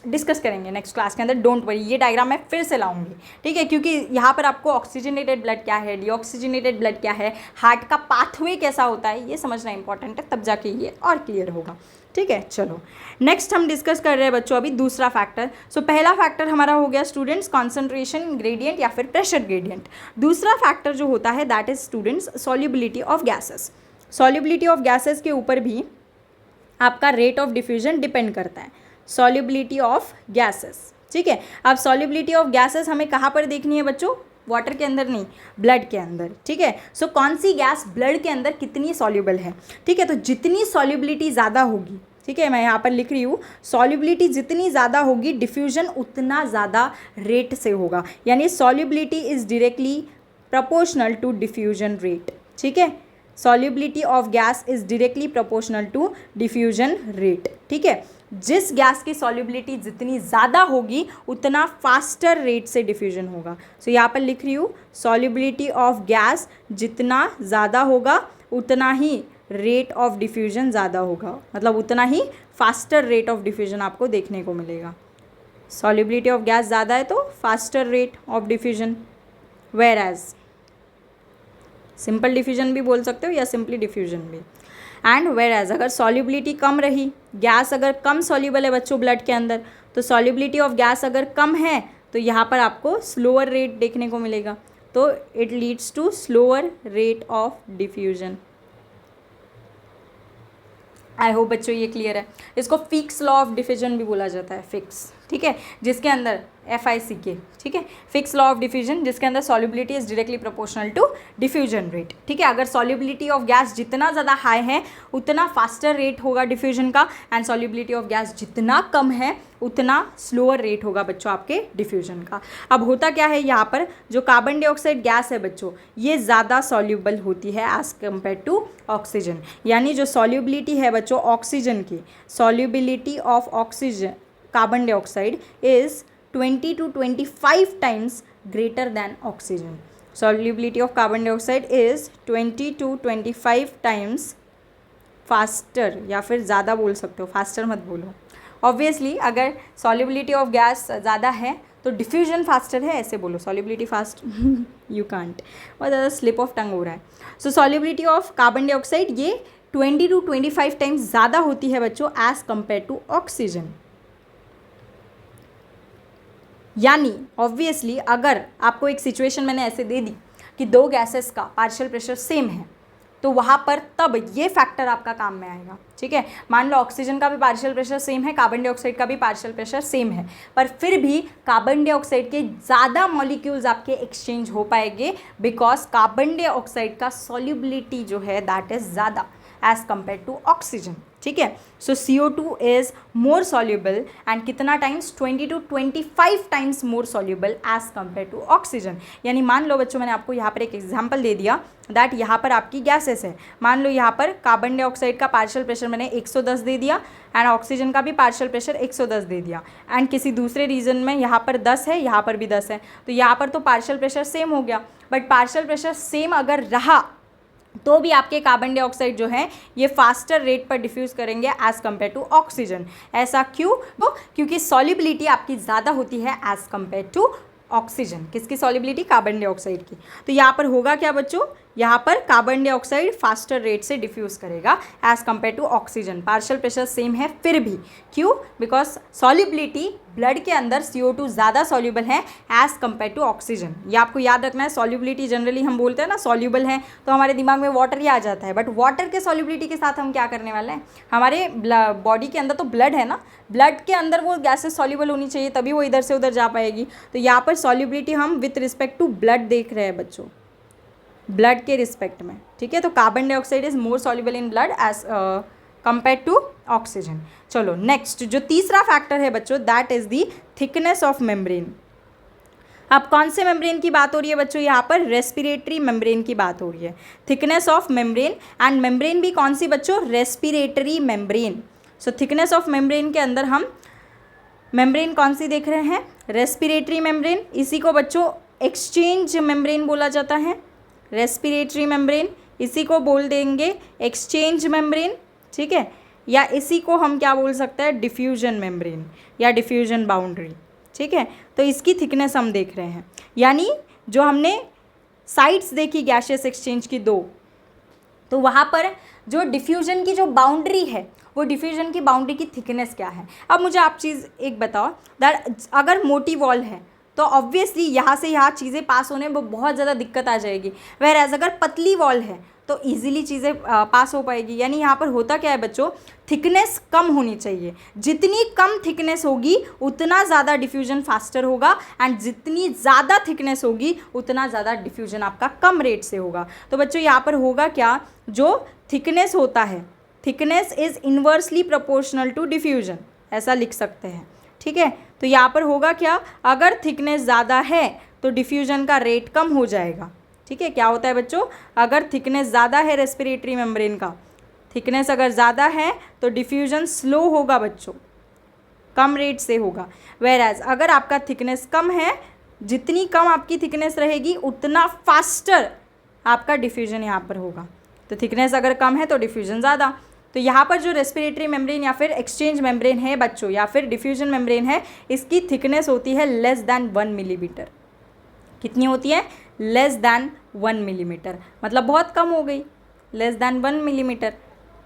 डिस्कस करेंगे नेक्स्ट क्लास के अंदर, डोंट वरी। ये डायग्राम मैं फिर से लाऊंगी, ठीक है, क्योंकि यहाँ पर आपको ऑक्सीजनेटेड ब्लड क्या है, डीऑक्सीजनेटेड ब्लड क्या है, हार्ट का पाथवे कैसा होता है, ये समझना इंपॉर्टेंट है, तब जाके ये और क्लियर होगा, ठीक है। चलो नेक्स्ट हम डिस्कस कर रहे हैं बच्चों अभी दूसरा फैक्टर। सो पहला फैक्टर हमारा हो गया स्टूडेंट्स कॉन्सेंट्रेशन ग्रेडियंट या फिर प्रेशर ग्रेडियंट। दूसरा फैक्टर जो होता है that is students solubility of gases. Solubility of gases के ऊपर भी आपका रेट ऑफ डिफ्यूजन डिपेंड करता है, सॉल्युबिलिटी ऑफ गैसेस, ठीक है। अब सॉल्युबिलिटी ऑफ गैसेस हमें कहाँ पर देखनी है बच्चों, वाटर के अंदर नहीं, ब्लड के अंदर, ठीक है। सो कौन सी गैस ब्लड के अंदर कितनी सॉल्युबल है, ठीक है। तो जितनी सॉल्युबिलिटी ज़्यादा होगी, ठीक है, मैं यहाँ पर लिख रही हूँ, सॉल्युबिलिटी जितनी ज़्यादा होगी डिफ्यूजन उतना ज़्यादा रेट से होगा, यानी solubility is directly proportional to diffusion rate, ठीक है। Solubility of gas is directly proportional to diffusion rate, ठीक है। जिस गैस की सॉल्युबिलिटी जितनी ज़्यादा होगी उतना फास्टर रेट से डिफ्यूजन होगा। सो यहाँ पर लिख रही हूँ, सॉल्युबिलिटी ऑफ गैस जितना ज़्यादा होगा उतना ही रेट ऑफ डिफ्यूजन ज़्यादा होगा, मतलब उतना ही फास्टर रेट ऑफ डिफ्यूजन आपको देखने को मिलेगा। सॉल्युबिलिटी ऑफ गैस ज़्यादा है तो faster rate of diffusion, whereas simple diffusion भी बोल सकते हो या सिंपली डिफ्यूजन भी। एंड वेयर एज अगर सॉल्युबिलिटी कम रही, गैस अगर कम सॉल्युबल है बच्चों ब्लड के अंदर, तो सॉल्युबिलिटी ऑफ गैस अगर कम है तो यहाँ पर आपको स्लोअर रेट देखने को मिलेगा, तो it leads to slower rate of diffusion. I hope बच्चों ये क्लियर है। इसको फिक्स लॉ ऑफ डिफ्यूजन भी बोला जाता है, फिक्स, ठीक है, जिसके अंदर FICK, ठीक है, फिक्स लॉ ऑफ डिफ्यूजन, जिसके अंदर solubility is directly proportional to diffusion rate, ठीक है। अगर सॉल्युबिलिटी ऑफ गैस जितना ज़्यादा हाई है उतना फास्टर रेट होगा डिफ्यूजन का, एंड सॉल्युबिलिटी ऑफ गैस जितना कम है उतना स्लोअर रेट होगा बच्चों आपके डिफ्यूजन का। अब होता क्या है, यहाँ पर जो कार्बन डाइऑक्साइड गैस है बच्चों, ये ज़्यादा सॉल्युबल होती है एज़ कम्पेयर टू ऑक्सीजन, यानी जो सॉल्युबिलिटी है बच्चों ऑक्सीजन की, solubility of oxygen carbon dioxide is 20 to 25 times greater than oxygen. Solubility of carbon dioxide is 20 to 25 times faster, या फिर ज़्यादा बोल सकते हो, फास्टर मत बोलो। ऑब्वियसली अगर सॉल्युबिलिटी ऑफ गैस ज़्यादा है तो डिफ्यूजन फास्टर है, ऐसे बोलो, सॉल्युबिलिटी फास्ट यू कांट, बहुत ज़्यादा स्लिप ऑफ टंग हो रहा है। सो सॉल्युबिलिटी ऑफ कार्बन डाइऑक्साइड ये 20 to 25 टाइम्स ज़्यादा होती है बच्चों एज़ कम्पेयर टू ऑक्सीजन। यानी ऑब्वियसली अगर आपको एक सिचुएशन मैंने ऐसे दे दी कि दो गैसेस का पार्शियल प्रेशर सेम है, तो वहाँ पर तब ये फैक्टर आपका काम में आएगा, ठीक है। मान लो ऑक्सीजन का भी पार्शियल प्रेशर सेम है, कार्बन डाइऑक्साइड का भी पार्शियल प्रेशर सेम है, पर फिर भी कार्बन डाइऑक्साइड के ज़्यादा मॉलिक्यूल्स आपके एक्सचेंज हो पाएंगे, बिकॉज कार्बन डाइऑक्साइड का सॉल्युबिलिटी जो है दैट इज़ ज़्यादा एज कम्पेयर टू ऑक्सीजन, ठीक है। So CO2 is more soluble and कितना times, 20 to 25 times more soluble as compare to oxygen. यानी मान लो बच्चों मैंने आपको यहाँ पर एक एग्जांपल दे दिया दैट यहाँ पर आपकी गैसेस है, मान लो यहाँ पर कार्बन डाइऑक्साइड का पार्शियल प्रेशर मैंने 110 दे दिया एंड ऑक्सीजन का भी पार्शियल प्रेशर 110 दे दिया, एंड किसी दूसरे रीजन में यहाँ पर 10 है, यहाँ पर भी 10 है, तो यहाँ पर तो पार्शियल प्रेशर सेम हो गया, बट पार्शियल प्रेशर सेम अगर रहा तो भी आपके कार्बन डाइऑक्साइड जो है ये फास्टर रेट पर डिफ्यूज़ करेंगे एज़ कम्पेयर टू ऑक्सीजन। ऐसा क्यों? तो क्योंकि सॉल्युबिलिटी आपकी ज़्यादा होती है एज़ कम्पेयर टू ऑक्सीजन। किसकी सॉल्युबिलिटी? कार्बन डाइऑक्साइड की। तो यहाँ पर होगा क्या बच्चों, यहाँ पर कार्बन डाइऑक्साइड फास्टर रेट से डिफ्यूज़ करेगा as compare to oxygen. Partial pressure same है फिर भी, क्यों? बिकॉज सॉल्युबिलिटी ब्लड के अंदर CO2 ज़्यादा सॉल्युबल है एज़ कम्पेयर टू ऑक्सीजन। ये आपको याद रखना है। सॉल्युबिलिटी जनरली हम बोलते हैं ना सॉल्युबल है तो हमारे दिमाग में वाटर ही आ जाता है, बट वाटर के सॉल्युबिलिटी के साथ हम क्या करने वाले हैं, हमारे बॉडी के अंदर तो ब्लड है ना, ब्लड के अंदर वो गैसेस सॉल्युबल होनी चाहिए तभी वो इधर से उधर जा पाएगी। तो यहाँ पर सॉल्युबिलिटी हम विथ रिस्पेक्ट टू ब्लड देख रहे हैं बच्चों, ब्लड के रिस्पेक्ट में, ठीक है। तो carbon dioxide is more soluble in blood as compare to oxygen. चलो नेक्स्ट जो तीसरा फैक्टर है बच्चों, that is the thickness of membrane. अब कौन से मेम्ब्रेन की बात हो रही है बच्चों, यहाँ पर रेस्पिरेटरी मेम्ब्रेन की बात हो रही है। Thickness of membrane, and membrane भी कौन सी बच्चों, respiratory membrane. So thickness of membrane के अंदर हम मेम्ब्रेन कौन सी देख रहे हैं, रेस्पिरेटरी मेम्ब्रेन। इसी को बच्चों एक्सचेंज मेम्ब्रेन बोला जाता है, रेस्पिरेटरी मेम्ब्रेन, इसी को बोल देंगे एक्सचेंज मेम्ब्रेन, ठीक है। या इसी को हम क्या बोल सकते हैं, डिफ्यूजन मेम्ब्रेन या डिफ्यूजन बाउंड्री, ठीक है। तो इसकी थिकनेस हम देख रहे हैं, यानी जो हमने साइड्स देखी गैसियस एक्सचेंज की दो, तो वहाँ पर जो डिफ्यूजन की जो बाउंड्री है वो डिफ्यूजन की बाउंड्री की थिकनेस क्या है। अब मुझे आप चीज़ एक बताओ, दैट अगर मोटी वॉल है तो ऑब्वियसली यहाँ से यहाँ चीज़ें पास होने में बहुत ज़्यादा दिक्कत आ जाएगी, वेयर एज अगर पतली वॉल है तो इजीली चीज़ें पास हो पाएगी। यानी यहाँ पर होता क्या है बच्चों, थिकनेस कम होनी चाहिए। जितनी कम थिकनेस होगी उतना ज़्यादा डिफ्यूजन फास्टर होगा, एंड जितनी ज़्यादा थिकनेस होगी उतना ज़्यादा डिफ्यूजन आपका कम रेट से होगा। तो बच्चों यहाँ पर होगा क्या, जो थिकनेस होता है, thickness is inversely proportional to diffusion, ऐसा लिख सकते हैं, ठीक है। तो यहाँ पर होगा क्या, अगर थिकनेस ज़्यादा है तो डिफ्यूजन का रेट कम हो जाएगा, ठीक है। क्या होता है बच्चों, अगर थिकनेस ज़्यादा है रेस्पिरेटरी मेम्ब्रेन का, थिकनेस अगर ज़्यादा है तो डिफ्यूजन स्लो होगा बच्चों, कम रेट से होगा। वेयर एज अगर आपका थिकनेस कम है, जितनी कम आपकी थिकनेस रहेगी उतना फास्टर आपका डिफ्यूजन यहाँ पर होगा। तो थिकनेस अगर कम है तो डिफ्यूजन ज़्यादा। तो यहाँ पर जो रेस्पिरेटरी मेम्ब्रेन या फिर एक्सचेंज मेम्ब्रेन है बच्चों, या फिर डिफ्यूजन मेम्ब्रेन है, इसकी थिकनेस होती है लेस दैन 1 मिलीमीटर। कितनी होती है, लेस दैन 1 मिलीमीटर, मतलब बहुत कम हो गई, लेस दैन 1 मिलीमीटर,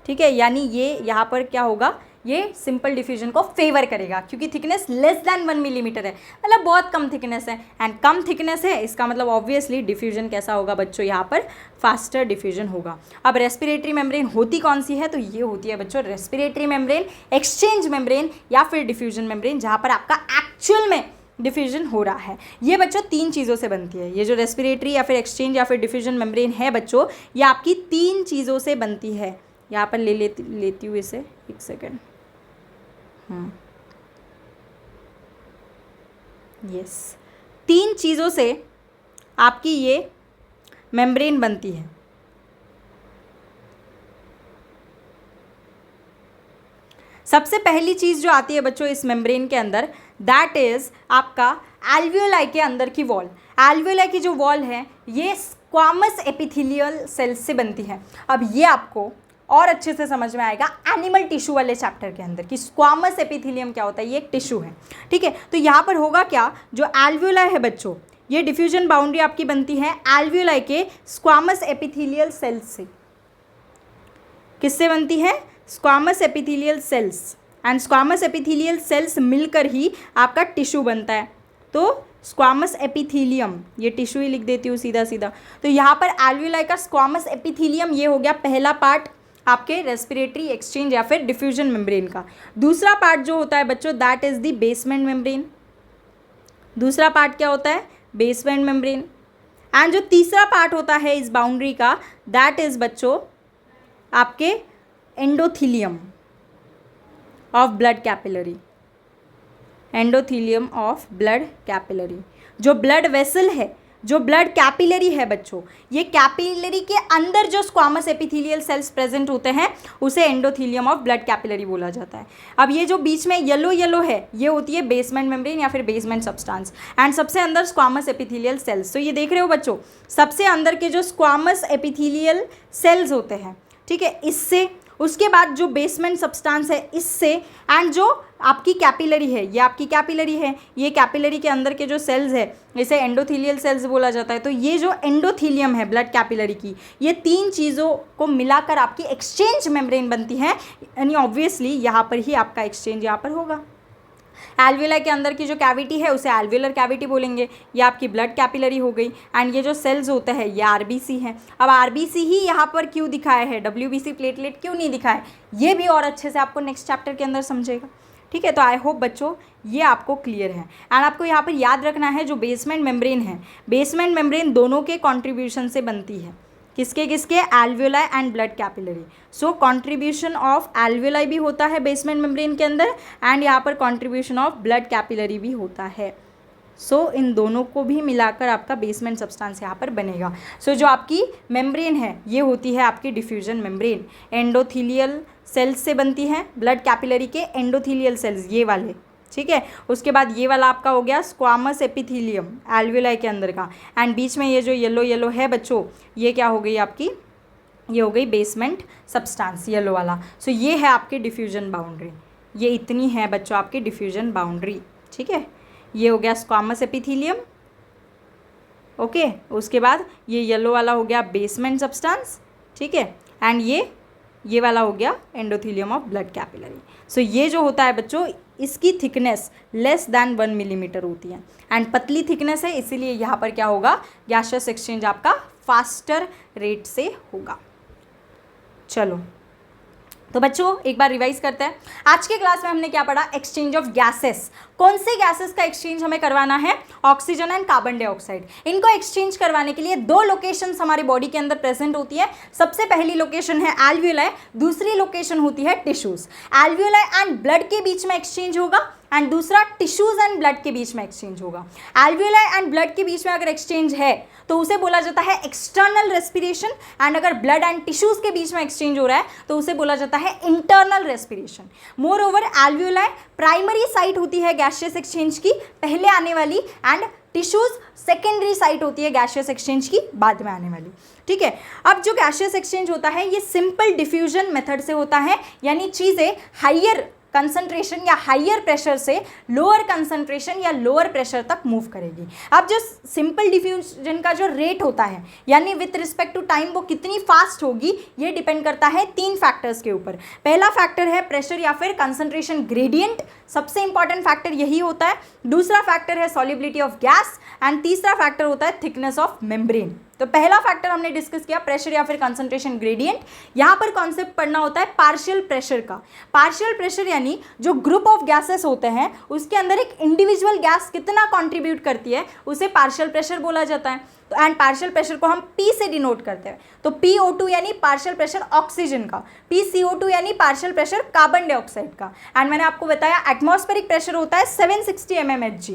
ठीक है। यानी ये यहाँ पर क्या होगा, ये सिंपल डिफ्यूजन को फेवर करेगा, क्योंकि थिकनेस लेस दैन 1 मिलीमीटर है, मतलब बहुत कम थिकनेस है, एंड कम थिकनेस है, इसका मतलब ऑब्वियसली डिफ्यूजन कैसा होगा बच्चों, यहाँ पर फास्टर डिफ्यूजन होगा। अब रेस्पिरेटरी मेम्ब्रेन होती कौन सी है, तो ये होती है बच्चों रेस्पिरेटरी मेम्ब्रेन, एक्सचेंज मेम्ब्रेन या फिर डिफ्यूजन मेम्ब्रेन, जहाँ पर आपका एक्चुअल में डिफ्यूजन हो रहा है। ये बच्चों 3 चीज़ों से बनती है। ये जो रेस्पिरेटरी या फिर एक्सचेंज या फिर डिफ्यूजन मेम्ब्रेन है बच्चों, ये आपकी 3 चीज़ों से बनती है। यहाँ पर लेती हूँ इसे, एक सेकेंड, यस, 3 चीज़ों से आपकी ये मेम्ब्रेन बनती है। सबसे पहली चीज़ जो आती है बच्चों इस मेम्ब्रेन के अंदर, दैट इज़ आपका एल्वियोलाई के अंदर की वॉल। एल्वियोलाई की जो वॉल है ये स्क्वामस एपिथेलियल सेल्स से बनती है। अब ये आपको और अच्छे से समझ में आएगा एनिमल टिश्यू वाले चैप्टर के अंदर कि स्क्वामस एपिथेलियम क्या होता है, ये एक टिश्यू है, ठीक है। तो यहाँ पर होगा क्या, जो एल्वियोलाई है बच्चों, ये डिफ्यूजन बाउंड्री आपकी बनती है एल्वियोलाई के स्क्वामस एपिथेलियल सेल्स से। किससे बनती है, squamous epithelial cells, and squamous epithelial cells मिलकर ही आपका टिश्यू बनता है। तो स्क्वामस एपिथेलियम, ये टिश्यू ही लिख देती हूँ सीधा सीधा। तो यहाँ पर एल्वियोलाई का स्क्वामस एपिथेलियम ये हो गया पहला पार्ट आपके रेस्पिरेटरी एक्सचेंज या फिर डिफ्यूजन मेम्ब्रेन का। दूसरा पार्ट जो होता है बच्चों, that is the basement membrane. दूसरा पार्ट क्या होता है, बेसमेंट मेम्ब्रेन। एंड जो तीसरा पार्ट होता है इस बाउंड्री का, दैट इज़ बच्चों आपके endothelium of blood capillary. Endothelium of blood capillary, जो ब्लड वेसल है, जो ब्लड कैपिलरी है बच्चों, ये कैपिलरी के अंदर जो स्क्वामस एपिथेलियल सेल्स प्रेजेंट होते हैं उसे एंडोथीलियम ऑफ ब्लड कैपिलरी बोला जाता है। अब ये जो बीच में येलो येलो है, ये होती है बेसमेंट मेम्ब्रेन या फिर बेसमेंट सब्सटेंस, एंड सबसे अंदर स्क्वामस एपिथेलियल सेल्स। तो ये देख रहे हो बच्चों, सबसे अंदर के जो स्क्वामस एपिथेलियल सेल्स होते हैं ठीक है, इससे, उसके बाद जो बेसमेंट सब्सटेंस है इससे, एंड जो आपकी कैपिलरी है, ये आपकी कैपिलरी है, ये कैपिलरी के अंदर के जो सेल्स है इसे एंडोथीलियल सेल्स बोला जाता है। तो ये जो एंडोथीलियम है ब्लड कैपिलरी की, ये तीन चीज़ों को मिलाकर आपकी एक्सचेंज मेम्ब्रेन बनती है, यानी ऑब्वियसली यहाँ पर ही आपका एक्सचेंज यहाँ पर होगा। एल्वियोलाई के अंदर की जो कैविटी है उसे एल्वियोलर कैविटी बोलेंगे, ये आपकी ब्लड कैपिलरी हो गई। एंड ये जो सेल्स होता है ये आरबीसी है। अब आरबीसी ही यहाँ पर क्यों दिखाया है, डब्ल्यूबीसी प्लेटलेट क्यों नहीं दिखाया, ये भी और अच्छे से आपको नेक्स्ट चैप्टर के अंदर समझेगा। ठीक है, तो आई होप बच्चों ये आपको क्लियर है। एंड आपको यहाँ पर याद रखना है जो बेसमेंट मेम्ब्रेन है, बेसमेंट मेम्ब्रेन दोनों के कॉन्ट्रीब्यूशन से बनती है। किसके किसके, alveoli and blood capillary. So contribution of alveoli भी होता है बेसमेंट मेम्ब्रेन के अंदर, एंड यहाँ पर कॉन्ट्रीब्यूशन ऑफ ब्लड कैपिलरी भी होता है। सो इन दोनों को भी मिलाकर आपका बेसमेंट सब्सटेंस यहाँ पर बनेगा। सो जो आपकी मेम्ब्रेन है ये होती है आपकी डिफ्यूजन मेम्ब्रेन, एंडोथीलियल सेल्स से बनती है, ब्लड कैपिलरी के एंडोथीलियल सेल्स ये वाले। ठीक है, उसके बाद ये वाला आपका हो गया स्क्वामस एपिथीलियम एल्वियोलाई के अंदर का, एंड बीच में ये जो येलो येलो है बच्चों, ये क्या हो गई आपकी, ये हो गई बेसमेंट सब्सटेंस येलो वाला। सो ये है आपकी डिफ्यूजन बाउंड्री, ये इतनी है बच्चों आपकी डिफ्यूजन बाउंड्री। ठीक है, ये हो गया स्क्वामस एपिथीलियम, ओके। उसके बाद ये येलो वाला हो गया बेसमेंट सब्सटेंस, ठीक है, एंड ये वाला हो गया एंडोथीलियम ऑफ ब्लड कैपिलरी। सो ये जो होता है बच्चों इसकी थिकनेस लेस दैन 1 मिलीमीटर होती है, एंड पतली थिकनेस है, इसीलिए यहाँ पर क्या होगा, गैसियस एक्सचेंज आपका फास्टर रेट से होगा। चलो तो बच्चों एक बार रिवाइज करते हैं। आज के क्लास में हमने क्या पढ़ा, एक्सचेंज ऑफ गैसेस। कौन से गैसेस का एक्सचेंज हमें करवाना है, ऑक्सीजन एंड कार्बन डाइऑक्साइड। इनको एक्सचेंज करवाने के लिए दो लोकेशंस हमारे बॉडी के अंदर प्रेजेंट होती है। सबसे पहली लोकेशन है एल्वियोलाई, दूसरी लोकेशन होती है टिश्यूज। एल्वियोलाई एंड ब्लड के बीच में एक्सचेंज होगा, एंड दूसरा टिश्यूज एंड ब्लड के बीच में एक्सचेंज होगा। एल्वियोलाई एंड ब्लड के बीच में अगर एक्सचेंज है तो उसे बोला जाता है एक्सटर्नल रेस्पिरेशन, एंड अगर ब्लड एंड टिश्यूज के बीच में एक्सचेंज हो रहा है तो उसे बोला जाता है internal respiration. More over alveoli primary site होती है गैसियस एक्सचेंज की, पहले आने वाली, एंड टिश्यूज सेकेंडरी साइट होती है गैसियस एक्सचेंज की, बाद में आने वाली। ठीक है, अब जो गैसियस एक्सचेंज होता है ये सिंपल डिफ्यूजन मेथड से होता है, यानी चीज़ें हाइयर कंसंट्रेशन या हाइयर प्रेशर से लोअर कंसंट्रेशन या लोअर प्रेशर तक मूव करेगी। अब जो सिंपल डिफ्यूजन का जो रेट होता है यानी विथ रिस्पेक्ट टू टाइम वो कितनी फास्ट होगी, ये डिपेंड करता है 3 फैक्टर्स के ऊपर। पहला फैक्टर है प्रेशर या फिर कंसंट्रेशन ग्रेडियंट, सबसे इंपॉर्टेंट फैक्टर यही होता है। दूसरा फैक्टर है सॉल्युबिलिटी ऑफ गैस, एंड तीसरा फैक्टर होता है थिकनेस ऑफ मेम्ब्रेन। तो पहला फैक्टर हमने डिस्कस किया प्रेशर या फिर कंसंट्रेशन ग्रेडियंट। यहाँ पर कॉन्सेप्ट पढ़ना होता है पार्शियल प्रेशर का। पार्शियल प्रेशर यानी जो ग्रुप ऑफ गैसेस होते हैं उसके अंदर एक इंडिविजुअल गैस कितना कंट्रीब्यूट करती है उसे पार्शियल प्रेशर बोला जाता है। तो एंड पार्शियल प्रेशर को हम P से डिनोट करते हैं। तो PO2 यानी पार्शियल प्रेशर ऑक्सीजन का, PCO2 यानी पार्शियल प्रेशर कार्बन डाइऑक्साइड का, एंड मैंने आपको बताया एटमॉस्फेरिक प्रेशर होता है 760 mmHg।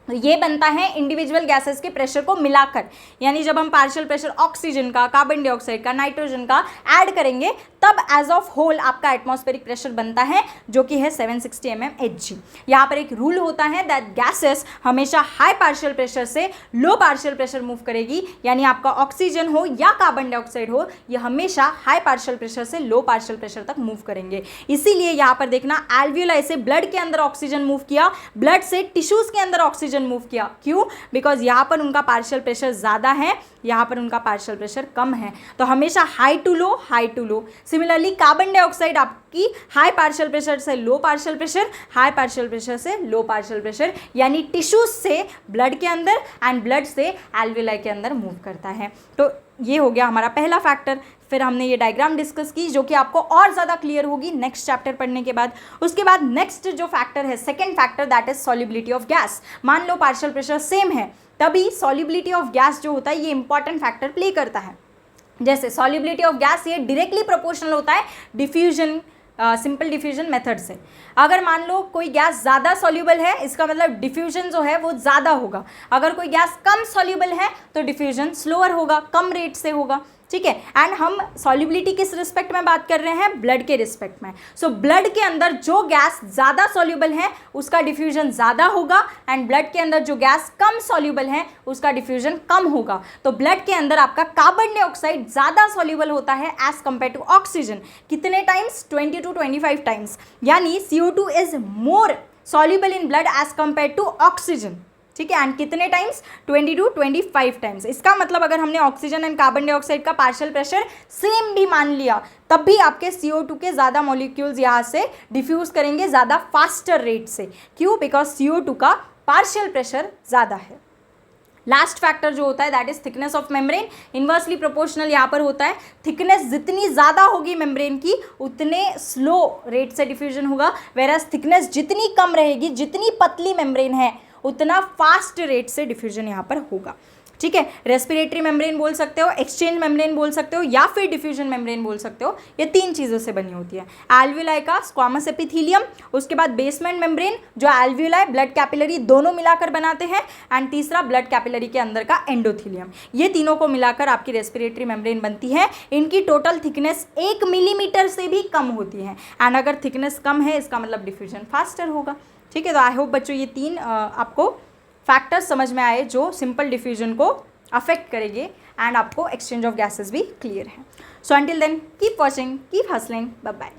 तो ये बनता है इंडिविजुअल गैसेस के प्रेशर को मिलाकर, यानी जब हम पार्शियल प्रेशर ऑक्सीजन का, कार्बन डाइऑक्साइड का, नाइट्रोजन का ऐड करेंगे तब एज ऑफ होल आपका एटमॉस्फेरिक प्रेशर बनता है जो कि है 760 mmHg। यहाँ पर एक रूल होता है दैट गैसेस हमेशा हाई पार्शियल प्रेशर से लो पार्शियल प्रेशर मूव करेगी, यानी आपका ऑक्सीजन हो या कार्बन डाइऑक्साइड हो ये हमेशा हाई पार्शियल प्रेशर से लो पार्शियल प्रेशर तक मूव करेंगे। इसीलिए यहाँ पर देखना एल्वियोलाई से ब्लड के अंदर ऑक्सीजन मूव किया, ब्लड से टिश्यूज के अंदर ऑक्सीजन मूव किया। क्यों? बिकॉज यहाँ पर उनका पार्शियल प्रेशर ज़्यादा है, यहाँ पर उनका पार्शियल प्रेशर कम है। तो हमेशा high to low, high to low. Similarly carbon dioxide आपकी हाई पार्शियल प्रेशर से low partial pressure, high partial pressure से लो पार्शियल प्रेशर, यानी टिश्यूज से ब्लड के अंदर एंड ब्लड से एल्वियोलाई के अंदर मूव करता है। तो ये हो गया हमारा पहला फैक्टर। फिर हमने ये डायग्राम डिस्कस की जो कि आपको और ज़्यादा क्लियर होगी नेक्स्ट चैप्टर पढ़ने के बाद। उसके बाद नेक्स्ट जो फैक्टर है second factor that is solubility of gas. मान लो पार्शियल प्रेशर सेम है तभी सॉल्युबिलिटी ऑफ गैस जो होता है ये इंपॉर्टेंट फैक्टर प्ले करता है। जैसे सॉल्युबिलिटी ऑफ गैस ये डायरेक्टली प्रोपोर्शनल होता है डिफ्यूजन, सिंपल डिफ्यूजन मेथड से। अगर मान लो कोई गैस ज़्यादा सॉल्यूबल है इसका मतलब डिफ्यूजन जो है वो ज़्यादा होगा, अगर कोई गैस कम सॉल्यूबल है तो डिफ्यूजन स्लोअर होगा, कम रेट से होगा। ठीक है। एंड हम सॉल्युबिलिटी किस रिस्पेक्ट में बात कर रहे हैं, ब्लड के रिस्पेक्ट में। सो ब्लड के अंदर जो गैस ज़्यादा सॉल्युबल है उसका डिफ्यूजन ज़्यादा होगा, एंड ब्लड के अंदर जो गैस कम सॉल्युबल है उसका डिफ्यूजन कम होगा। तो ब्लड के अंदर आपका कार्बन डाइऑक्साइड ज़्यादा सॉल्युबल होता है एज कंपेयर टू ऑक्सीजन। कितने टाइम्स, 20 to 25 टाइम्स, यानी CO2 is more soluble in blood as compare to oxygen, ठीक है। एंड कितने टाइम्स, 20 to 25 टाइम्स। इसका मतलब अगर हमने ऑक्सीजन एंड कार्बन डाइऑक्साइड का पार्शियल प्रेशर सेम भी मान लिया, तब भी आपके CO2 के ज़्यादा मॉलिक्यूल्स यहाँ से डिफ्यूज़ करेंगे ज़्यादा फास्टर रेट से। क्यों? बिकॉज CO2 का पार्शियल प्रेशर ज़्यादा है। लास्ट फैक्टर जो होता है that is thickness of membrane, inversely proportional यहाँ पर होता है। थिकनेस जितनी ज़्यादा होगी मेम्ब्रेन की उतने स्लो रेट से डिफ्यूजन होगा, वेराज थिकनेस जितनी कम रहेगी, जितनी पतली मेम्ब्रेन है उतना फास्ट रेट से डिफ्यूजन यहाँ पर होगा, ठीक है। रेस्पिरेटरी मेम्ब्रेन बोल सकते हो, एक्सचेंज मेम्ब्रेन बोल सकते हो, या फिर डिफ्यूजन मेम्ब्रेन बोल सकते हो। ये 3 चीज़ों से बनी होती है। एल्वियोलाई का स्क्वामस एपिथेलियम, उसके बाद बेसमेंट मेम्ब्रेन जो एल्वियोलाई ब्लड कैपिलरी दोनों मिलाकर बनाते हैं, एंड तीसरा ब्लड कैपिलरी के अंदर का एंडोथेलियम। ये तीनों को मिलाकर आपकी रेस्पिरेटरी मेम्ब्रेन बनती है। इनकी टोटल थिकनेस 1 मिलीमीटर से भी कम होती है, एंड अगर थिकनेस कम है इसका मतलब डिफ्यूजन फास्टर होगा, ठीक है। तो आई होप बच्चों ये 3 आपको फैक्टर्स समझ में आए जो सिंपल डिफ्यूजन को अफेक्ट करेंगे, एंड आपको एक्सचेंज ऑफ गैसेस भी क्लियर है। So until then keep watching, keep hustling, bye bye.